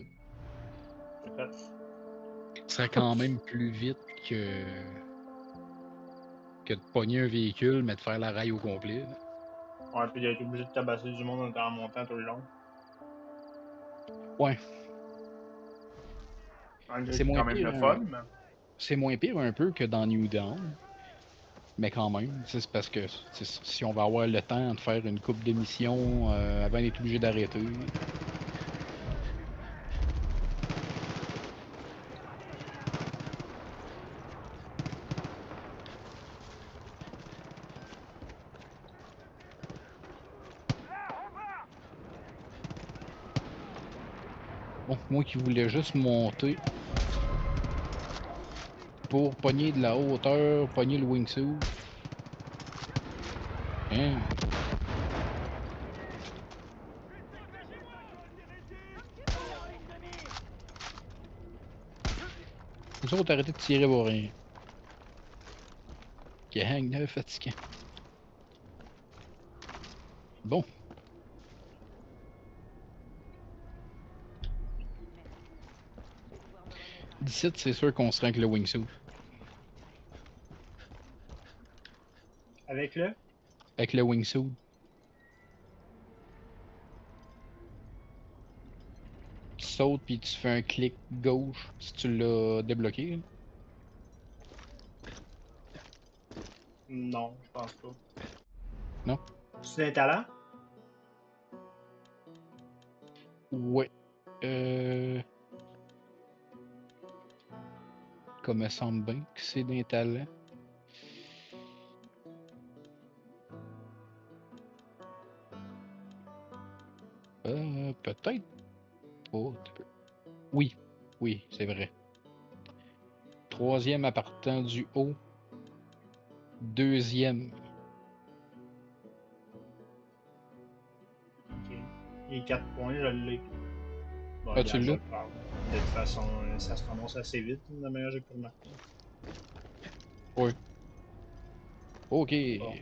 B: C'est fait.
A: Ce serait quand même plus vite que de pogner un véhicule, mais de faire la rail au complet. Là.
B: Ouais, puis d'être obligé de tabasser du monde en montant tout le long.
A: Ouais.
B: Malgré
A: C'est
B: que
A: moins
B: quand même
A: pire,
B: le fun, mais.
A: C'est moins pire un peu que dans New Dawn. Mais quand même, c'est parce que si on va avoir le temps de faire une coupe d'émissions avant d'être obligé d'arrêter. Bon, moi qui voulais juste monter pour pogner de la hauteur, pogner le wingsuit. Hein? Nous autres, arrêtez de tirer pour rien. Gang de fatigant. Bon. D'ici, c'est sûr qu'on se rend avec le wingsuit.
B: Avec le?
A: Avec le wingsuit. Tu sautes puis tu fais un clic gauche si tu l'as débloqué.
B: Non, je pense pas.
A: Non?
B: C'est un talent?
A: Ouais. Comme me semble bien que c'est des talents. Peut-être pas. Oui, oui, c'est vrai. Troisième à partant du haut. Deuxième.
B: Ok. Il est 4 points, je l'ai. Bon,
A: Ah, tu
B: regarde, je
A: l'as?
B: le parle. De toute façon, ça se ramasse assez vite, la meilleure j'ai pu remarquer.
A: Oui. Ok.
B: Bon.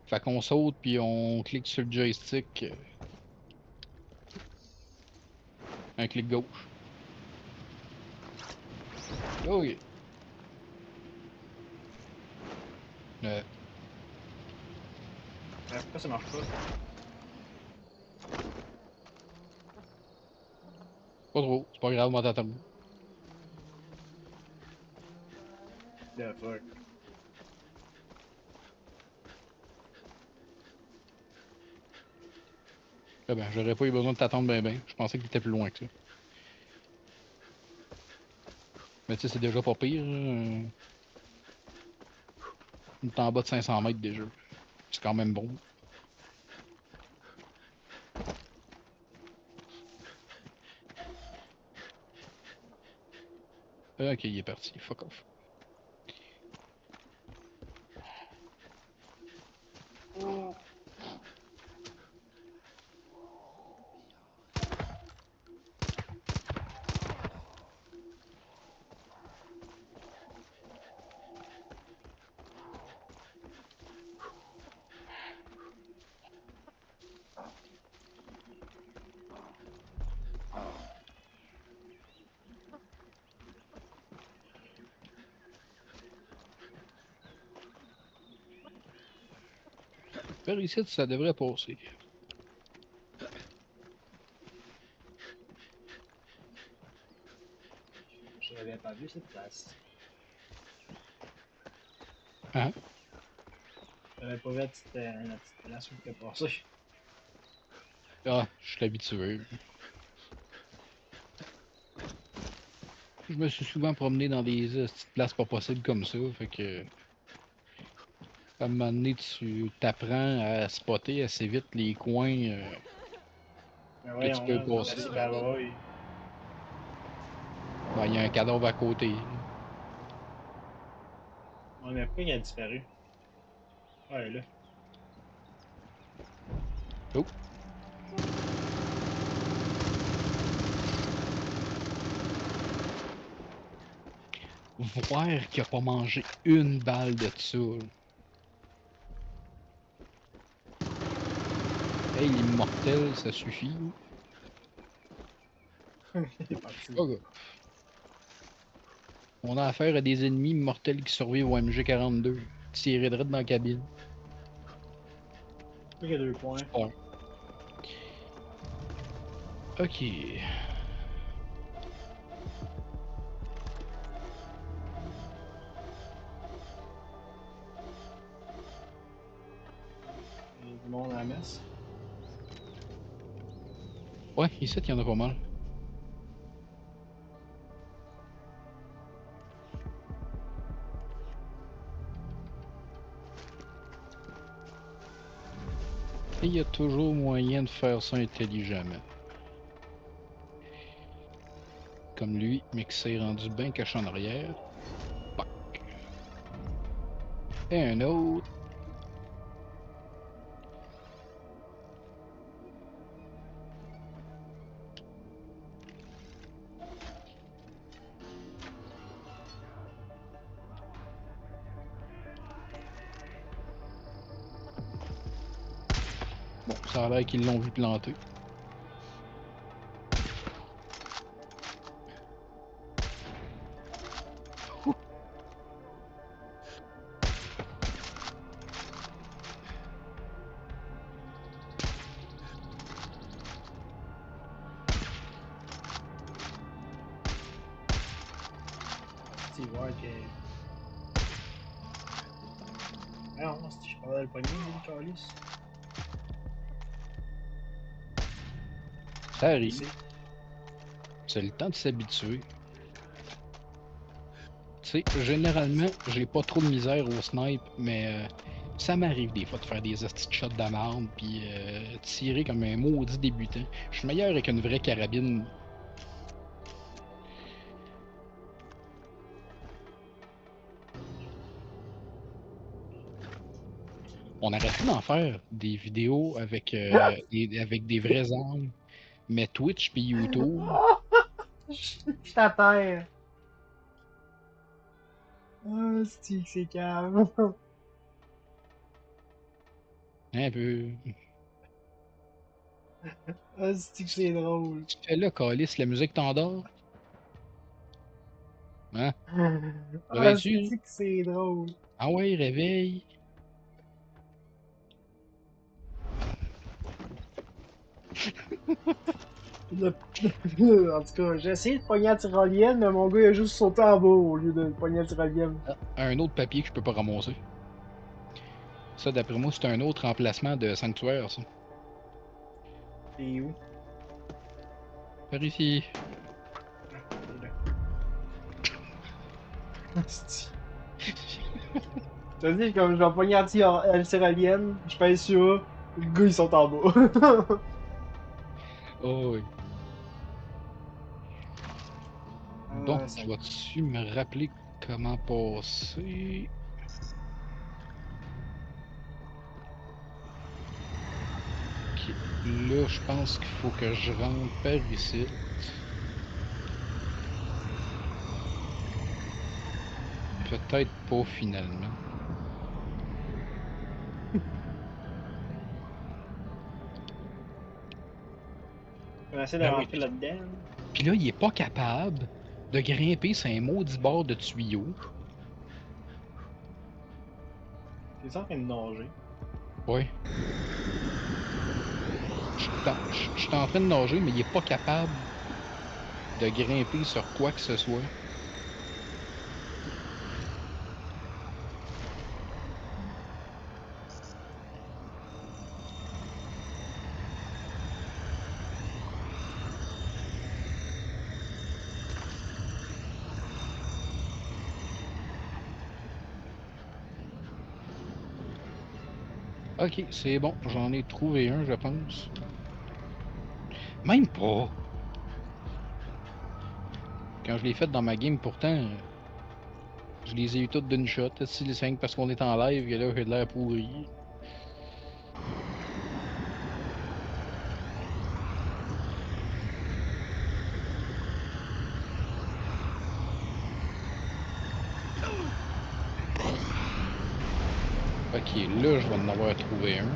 A: Fait qu'on saute puis on clique sur le joystick. Un clic gauche. Ok.
B: Pourquoi ça marche pas?
A: Pas trop, c'est pas grave, moi t'attends.
B: The fuck.
A: Eh ben, j'aurais pas eu besoin de t'attendre ben. Je pensais que t'étais plus loin que ça. Mais tu sais, c'est déjà pas pire. On est en bas de 500 mètres déjà. C'est quand même bon. Ok, il est parti. Fuck off. Par ici, ça devrait passer.
B: Je n'avais pas vu cette place.
A: Hein?
B: J'avais pas vu la petite place où tu es passé.
A: Ah, je suis habitué. Je me suis souvent promené dans des petites places pas possibles comme ça, fait que... À un moment donné, tu t'apprends à spotter assez vite les coins
B: Mais
A: que tu
B: voyons,
A: peux
B: là, vous êtes
A: passer.
B: assis bavrouille.
A: Ben, il y a un cadavre à côté.
B: Ouais, mais pourquoi il a disparu? Ouais, là.
A: Oh! Voir qu'il a pas mangé une balle de ça. Hey, l'immortel, ça suffit.
B: Il est parti.
A: Oh, gars. On a affaire à des ennemis immortels qui survivent au MG42. Tirés direct dans la cabine.
B: Pourquoi il y a 2 points?
A: Ouais. Ok.
B: messe.
A: Ouais, ici, il y en a pas mal. Et il y a toujours moyen de faire ça intelligemment. Comme lui, mais qui s'est rendu bien caché en arrière. Pac. Et un autre. Bon, ça a l'air qu'ils l'ont vu planter.
B: Tu vois que. Ah non, si je parlais le poignet, le calice.
A: Ça arrive. C'est le temps de s'habituer. Tu sais, généralement, j'ai pas trop de misère au snipe, mais ça m'arrive des fois de faire des hosties de shots de merde, puis tirer comme un maudit débutant. Je suis meilleur avec une vraie carabine. On arrête plus d'en faire des vidéos avec, avec des vraies armes, mais Twitch puis YouTube.
B: Je t'attends. Ah, c'est calme.
A: Un peu.
B: Ah, c'est drôle.
A: Tu fais là, Calice, la musique t'endort? Hein?
B: Ah,
A: Réveilles-tu?
B: c'est drôle.
A: Ah ouais, réveille.
B: En tout cas, j'ai essayé de pogner la tyrolienne, mais mon gars il a juste sauté en bas au lieu de pogner la tyrolienne.
A: Un autre papier que je peux pas ramasser. Ça, d'après moi, c'est un autre emplacement de sanctuaire, ça.
B: Et où?
A: Par ici.
B: T'as dit, comme je vais pogner la tyrolienne, je pèse sur, les gars ils sont en bas.
A: Oh oui. Bon,
B: ça...
A: tu vas-tu me rappeler comment passer? Ok. Là, je pense qu'il faut que je rentre par ici. Peut-être pas finalement.
B: On va essayer de rentrer là-dedans.
A: Puis là, il est pas capable de grimper sur un maudit bord de tuyau.
B: T'es en train de nager.
A: Ouais. Je suis en train de nager, mais il est pas capable de grimper sur quoi que ce soit. Ok, c'est bon, j'en ai trouvé un, je pense. Même pas. Quand je l'ai fait dans ma game, pourtant, je les ai eu toutes d'une shot. Si les 5 parce qu'on est en live, et là, j'ai de l'air pourri. Ok, là, je vais en avoir trouvé un.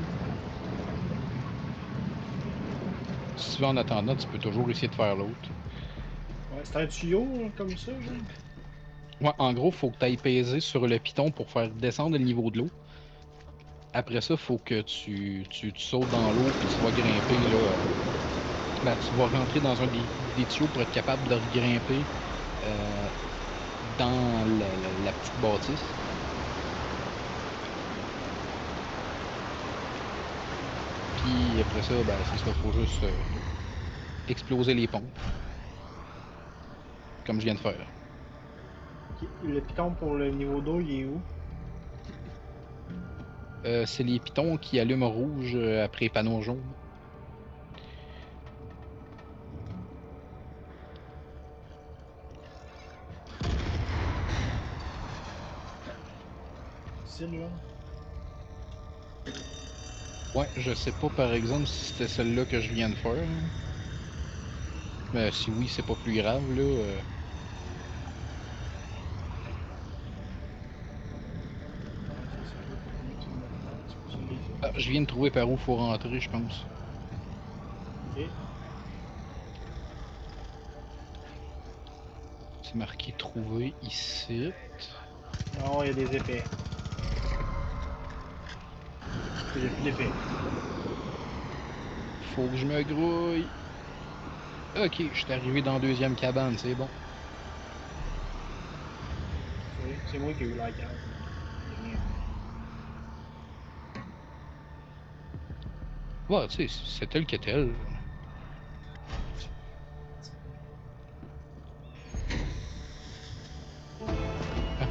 A: Si tu veux, en attendant, tu peux toujours essayer de faire l'autre.
B: Ouais, c'est un tuyau comme ça, genre.
A: Ouais, en gros, faut que tu ailles peser sur le piton pour faire descendre le niveau de l'eau. Après ça, faut que tu sautes dans l'eau puis tu vas grimper là. Ben, tu vas rentrer dans un des tuyaux pour être capable de grimper dans la petite bâtisse. Puis après ça, ben c'est ça, faut juste exploser les pompes. Comme je viens de faire.
B: Le piton pour le niveau d'eau, il est où?
A: C'est les pitons qui allument rouge après les panneaux jaunes.
B: C'est là.
A: Ouais, je sais pas par exemple si c'était celle-là que je viens de faire. Mais si oui, c'est pas plus grave là. Ah, je viens de trouver par où faut rentrer, je pense.
B: Ok.
A: C'est marqué trouver ici.
B: Non, il y a des épées. Il y a plus d'épées.
A: Faut que je me grouille. Ok, je suis arrivé dans la deuxième cabane, c'est bon.
B: C'est moi qui ai eu la carte.
A: Ouais, tu sais, c'est tel que tel. Ah.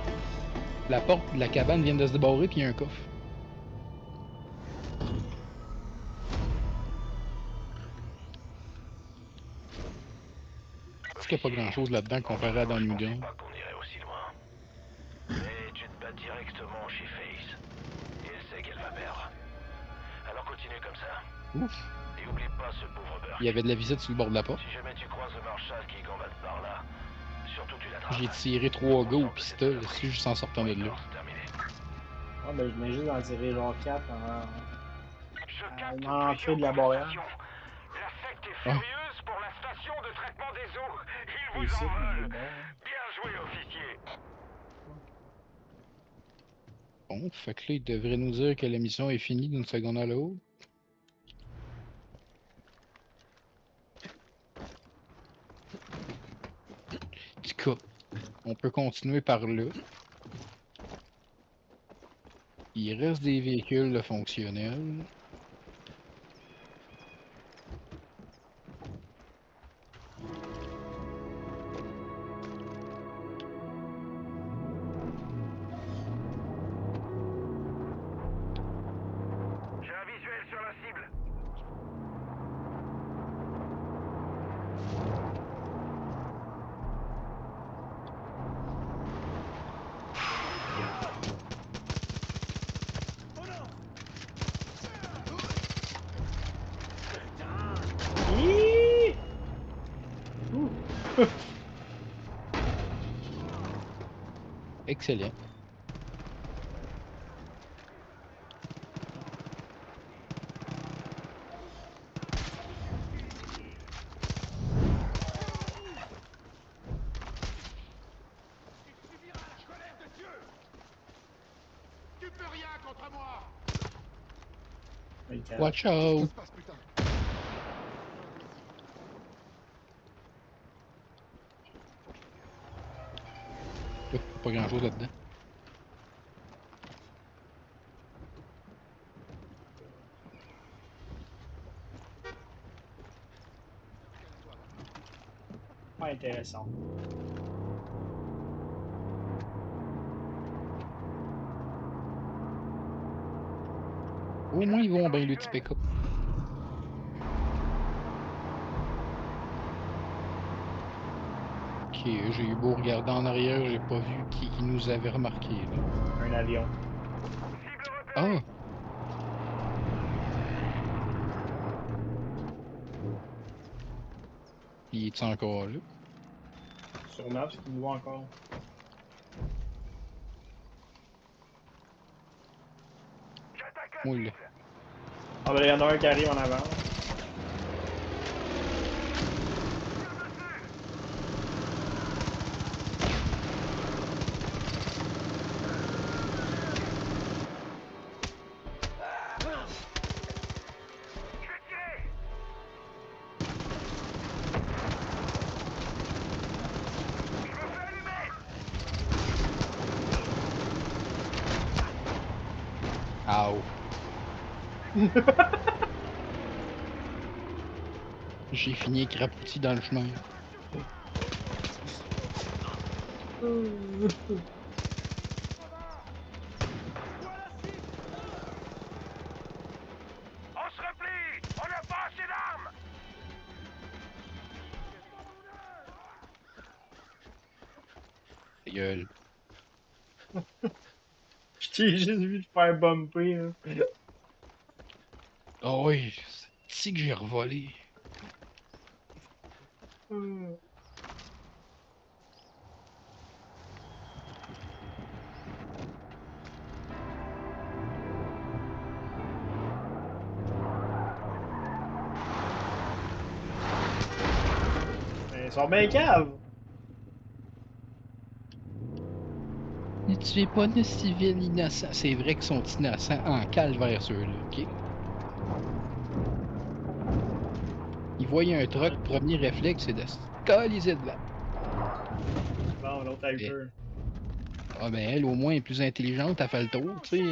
A: La porte de la cabane vient de se débarrer, puis il y a un coffre. Est-ce qu'il n'y a pas grand-chose là-dedans comparé à dans New Dawn?
F: Mais tu te bats directement chez Face. Et elle sait qu'elle va perdre. Alors continue comme ça.
A: Ouf!
F: Et oublie pas ce pauvre Burke.
A: Il y avait de la visite sur le bord de la porte.
F: Si jamais tu croises le Marshal qui combatte par là, surtout tu l'attrapes.
A: J'ai tiré 3 gars au pistolet, si juste en sortant de là.
B: Ah, ben je venais juste d'en tirer genre 4 à l'entrée de la barrière.
C: La secte est
A: Ah.
C: furieuse pour la station de traitement des eaux. Ils vous
B: Ici,
C: en veulent.
B: bon.
C: Bien joué, officier.
A: Bon, fait que là, il devrait nous dire que la mission est finie d'une seconde à l'autre. En tout cas, on peut continuer par là. Il reste des véhicules de fonctionnels.
C: J'ai un visuel sur la cible.
B: Hiiii! Ouh.
A: Excellent.
J: Tu peux rien contre moi.
A: Watch out! Pas grand chose là-dedans.
B: Pas intéressant.
A: Au moins, ils vont bien le petit pick-up. Ok, j'ai eu beau regarder en arrière, j'ai pas vu qui nous avait remarqué. Là.
B: Un avion.
A: Ah! Il est encore là?
B: Sûrement, parce qu'il me voit encore.
A: Oui, là.
B: Ah ben, il y en a un qui arrive en avant.
A: Ow! J'ai fini écrapouti dans le chemin.
F: On se replie! On n'a pas assez d'armes!
A: Ta gueule.
B: Je t'ai juste vu te faire bumper. Là.
A: Ah oui, c'est que j'ai revolé.
B: Mais ils sont bien caves.
A: Ne tuez pas de civils innocents. C'est vrai qu'ils sont innocents en calvaire ceux-là, ok? Ils voient un truck, premier réflexe, c'est de se caliser devant.
B: Bon, l'autre a eu peur.
A: Ah ben elle, au moins, est plus intelligente, elle fait le tour, tu sais.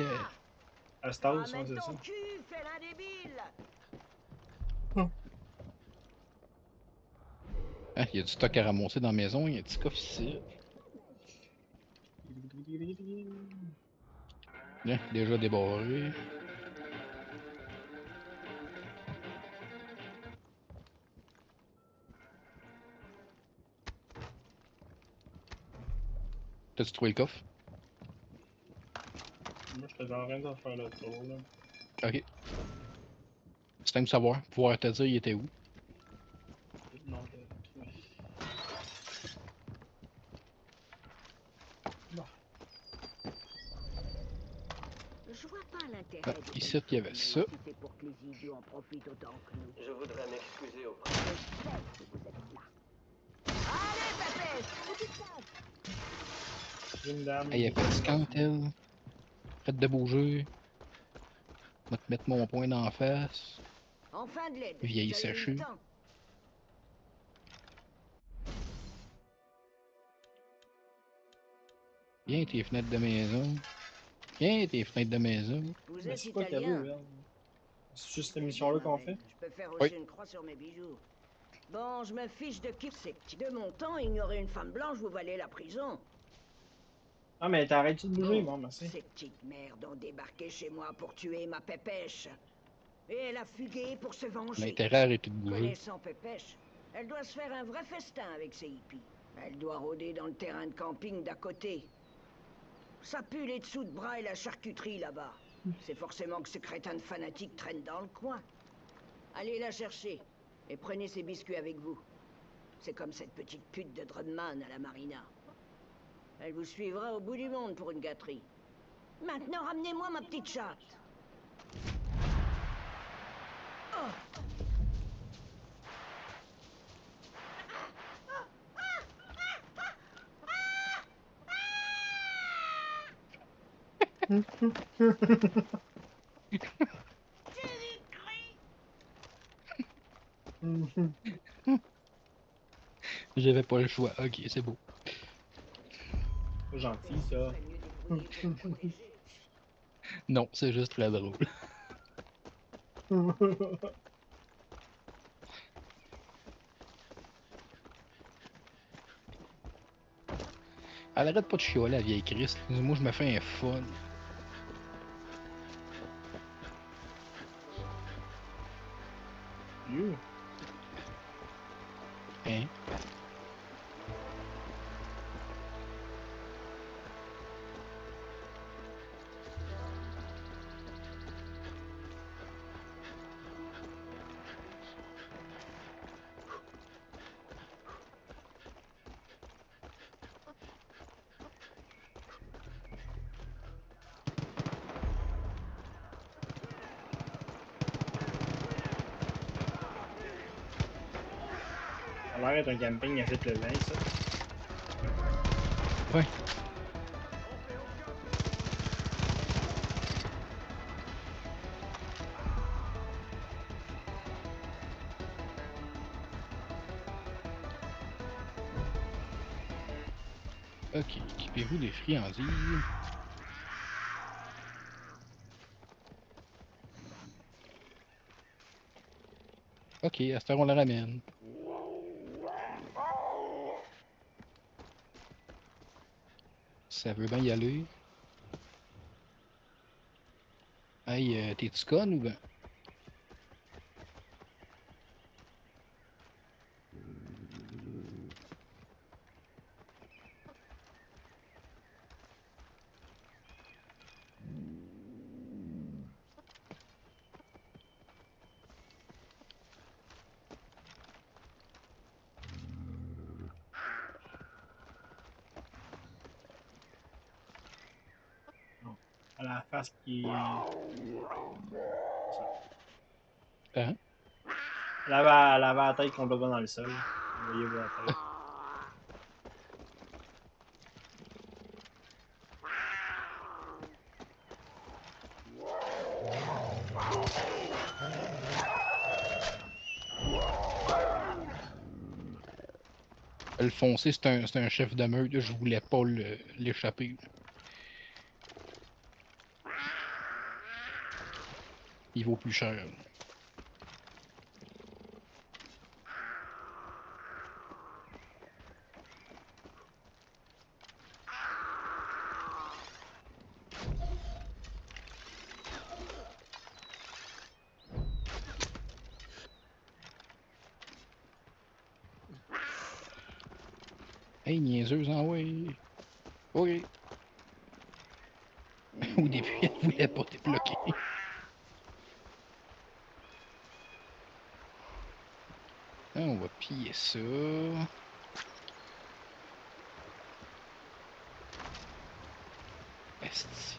B: À ce stade, c'est ça.
G: Ton cul, félin débile!
A: Ah, il y a du stock à ramasser dans la maison, il y a un petit coffre ici. Là, déjà débarré. T'as-tu trouvé le coffre?
B: Moi, j'étais en train de faire le tour, là.
A: Ok. C'est temps de savoir, pouvoir te dire il était où.
B: Non, bon.
G: Je vois pas l'intérêt.
A: Ah, ici, il y avait ça.
G: Pour que les idiots en profitent autant que nous.
K: Je voudrais m'excuser auprès
G: Je sais que vous êtes là. Allez, Pépé!
B: Une dame.
A: Elle est fatigante, elle. Prête de bouger. Va te mettre mon poing d'en face.
G: Enfin de l'aide.
A: Vieille
G: Vous avez eu le
A: séchée.
G: temps.
A: Viens tes fenêtres de maison. Viens tes fenêtres de maison.
G: Vous
B: Mais
G: êtes
B: c'est quoi qu'elle
G: italien.
B: veut, elle? C'est juste cette mission-là qu'on fait?
G: Je peux faire
A: Oui.
G: aussi une croix sur mes bijoux. Bon, je me fiche de qui c'est. De mon temps, ignorer une femme blanche vous valait la prison.
B: Ah, mais t'arrêtes-tu de bouger? Bon, merci.
G: Ces petites merdes ont débarqué chez moi pour tuer ma Pépèche. Et elle a fugué pour se venger.
A: L'intérêt a arrêté de bouger.
G: Connaissant Pépèche, elle doit se faire un vrai festin avec ses hippies. Elle doit rôder dans le terrain de camping d'à côté. Ça pue les dessous de bras et la charcuterie là-bas. C'est forcément que ce crétin de fanatique traîne dans le coin. Allez la chercher et prenez ses biscuits avec vous. C'est comme cette petite pute de Drumman à la marina. Elle vous suivra au bout du monde pour une gâterie. Maintenant, ramenez-moi ma petite chatte. Oh.
A: J'avais pas le choix. Ok, c'est beau.
B: C'est gentil, ça.
A: Non, c'est juste très drôle. Elle arrête pas de chialer, la vieille Christ. Moi, je me fais un fun. Hein?
B: Ça a l'air d'être un camping assez plaisant, ça.
A: Ouais. Ok, équipez-vous des friandises. Ok, à cette heure, on la ramène. Ça veut bien y aller. Hey, t'es-tu conne ou ben?
B: À la face qui.
A: Hein?
B: Elle avait la tête complètement dans le sol. Voyez-vous la tête.
A: Le foncé, c'est un chef de meute. Je voulais pas l'échapper. Il vaut plus cher. Hey, niaiseuse, hein, oui. Oui. Au début, elle voulait pas débloquer. Ah, on va piller ça. Esti.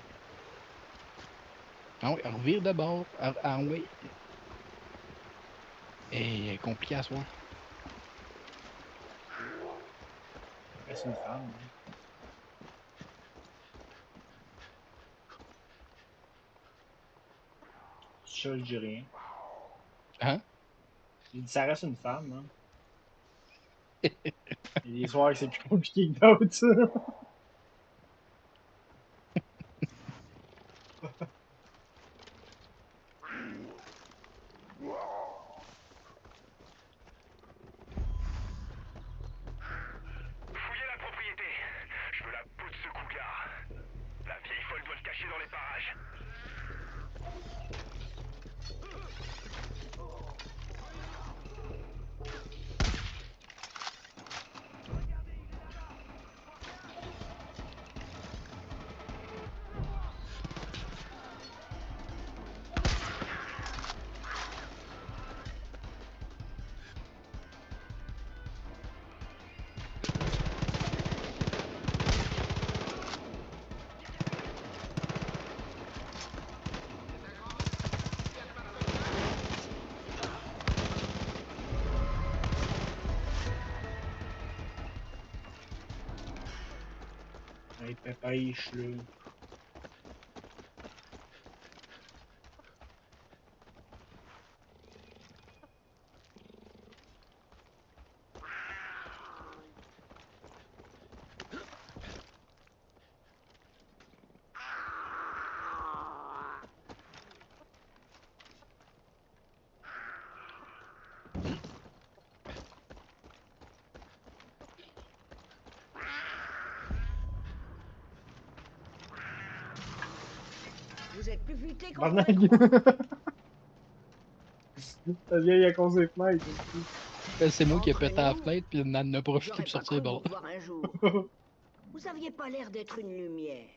A: Ah oui, revire d'abord. Ah oui. Eh, compliqué à soir.
B: C'est une femme. Hein. Ça, je dis rien.
A: Hein?
B: J'ai dit, ça reste une femme. Hein. Il y a des soirs que c'est plus compliqué que d'autres.
F: Fouillez la propriété. Je veux la peau de ce cougar. La vieille folle doit se cacher dans les parages.
B: Hey, pépèche, là.
K: Vous êtes plus futé qu'on
B: Barnac! Ça vient à cause des fenêtres.
A: C'est moi qui ai pété la fenêtre, puis Nan a profité
K: J'aurais
A: pour
K: pas
A: sortir
K: cru
A: dehors.
K: vous revoir un jour. Vous aviez pas l'air d'être une lumière,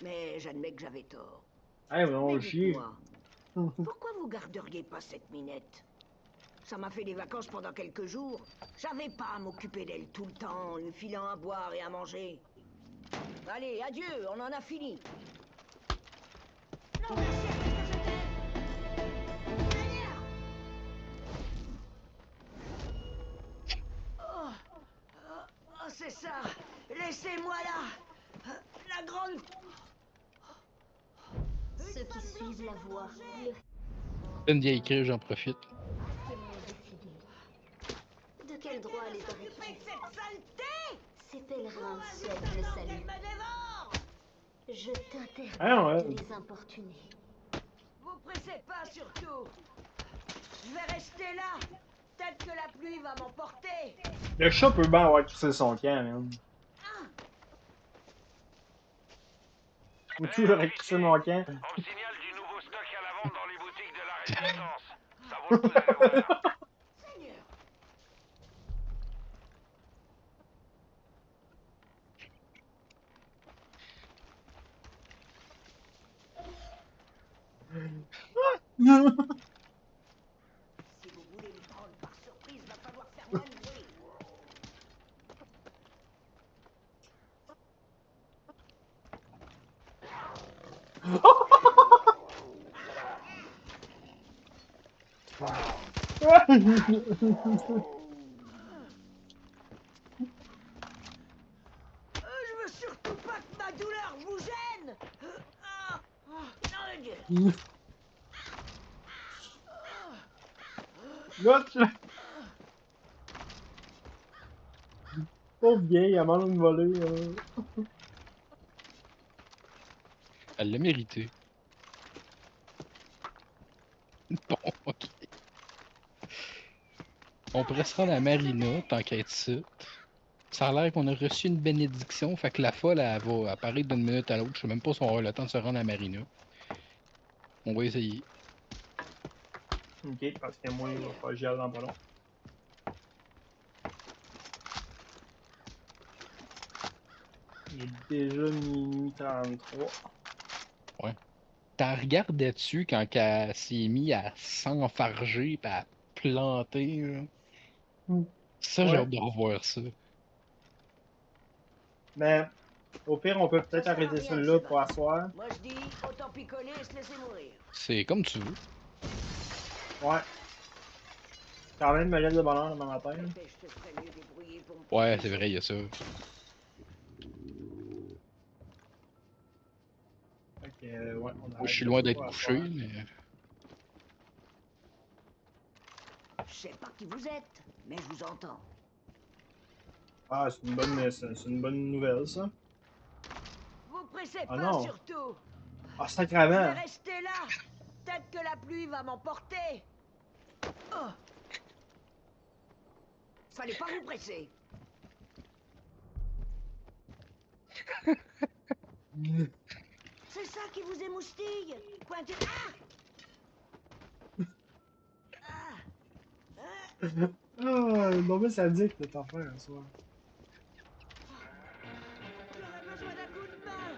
K: mais j'admets que j'avais tort.
B: Hey, mais on
K: Mais
B: chie.
K: dites-moi, pourquoi vous garderiez pas cette minette? Ça m'a fait des vacances pendant quelques jours. J'avais pas à m'occuper d'elle tout le temps, en lui filant à boire et à manger. Allez, adieu, on en a fini. Non, merci à ce que c'était. Derrière. Oh, c'est ça. Laissez-moi là. La grande...
E: Ceux qui suivent la voie,
A: Une vieille crise, j'en profite.
E: le décider. De quel droit les aurait-ils?
K: Cette saleté.
E: Ces pèlerins souhaitent le salut. Je t'interdis
B: Ah ouais.
E: de les importuner.
K: Vous pressez pas surtout. Je vais rester là. Peut-être que la pluie va m'emporter.
B: Le chat peut bien avoir crissé son camp, man. Ou tu j'aurais crissé mon camp.
F: On signale du nouveau stock à la vente dans les boutiques de la Résistance. Ça vaut le coup d'aller voir.
K: Seigneur. Si vous voulez me prendre par surprise, va falloir faire moins de bruit. Je veux surtout pas que ma douleur vous gêne. Non, Dieu.
B: Là, tu... Pauvre vieille, elle mange une volée.
A: Elle l'a mérité. Bon, ok. On pourrait se rendre à Marina, tant qu'à être ici. Ça a l'air qu'on a reçu une bénédiction, fait que la folle, elle va apparaître d'une minute à l'autre. Je sais même pas si on aura le temps de se rendre à Marina. On va essayer.
B: Ok, parce que moi, il va pas j'y aille dans pas long. Il est déjà minuit 33.
A: Ouais. T'en regardais-tu quand elle s'est mise à s'enfarger pis à planter, là? Ça, j'ai
B: Ouais.
A: hâte de revoir ça.
B: Mais, au pire, on peut peut-être arrêter ça là pour asseoir.
K: Moi je dis, autant picoler et se laisser mourir.
A: C'est comme tu veux.
B: Ouais. Quand même, me lève de bonheur demain matin.
K: Je te ferais mieux débrouiller pour me
A: Ouais,
K: protéger.
A: c'est vrai, il y a ça.
B: Fait que, ouais, on
A: Moi,
B: arrête
A: je suis
B: ça
A: loin d'être
B: pour
A: couché,
B: asseoir.
A: mais...
K: Je sais pas qui vous êtes, mais je vous entends.
B: Ah, c'est une bonne nouvelle, ça.
K: Vous pressez
B: Ah
K: pas
B: non.
K: surtout.
B: Ah,
K: Je
B: sacrément.
K: vais rester là. Peut-être que la pluie va m'emporter. Oh. Fallait pas vous presser. C'est ça qui vous émoustille. Pointez.
B: Ah, non, mais ça dit que t'en faire un soir.
K: J'aurais besoin d'un coup de main.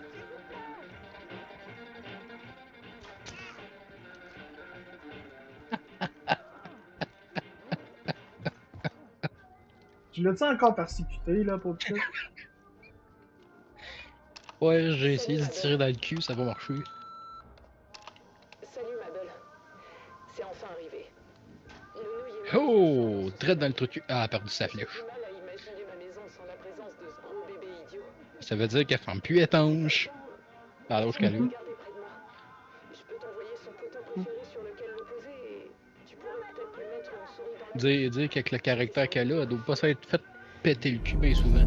K: S'il vous plaît.
B: Tu l'as-tu encore persécuté, là, pour petit?
A: Ouais, j'ai essayé de tirer dans le cul, ça va marcher.
L: Salut Mabel. C'est enfin arrivé.
A: Oh! Traite dans le truc. Ah, elle a perdu sa flèche.
L: J'ai du mal à imaginer ma maison sans la présence de ce gros bébé idiot.
A: Ça veut dire qu'elle ferme plus étanche. Alors, je calme.
L: Regardez près de moi. Je peux t'envoyer son poteau préféré sur lequel le poser et tu pourrais peut-être lui mettre une souris dans le...
A: Dire qu'avec le caractère qu'elle a, elle doit pas s'être fait péter le cul bien souvent.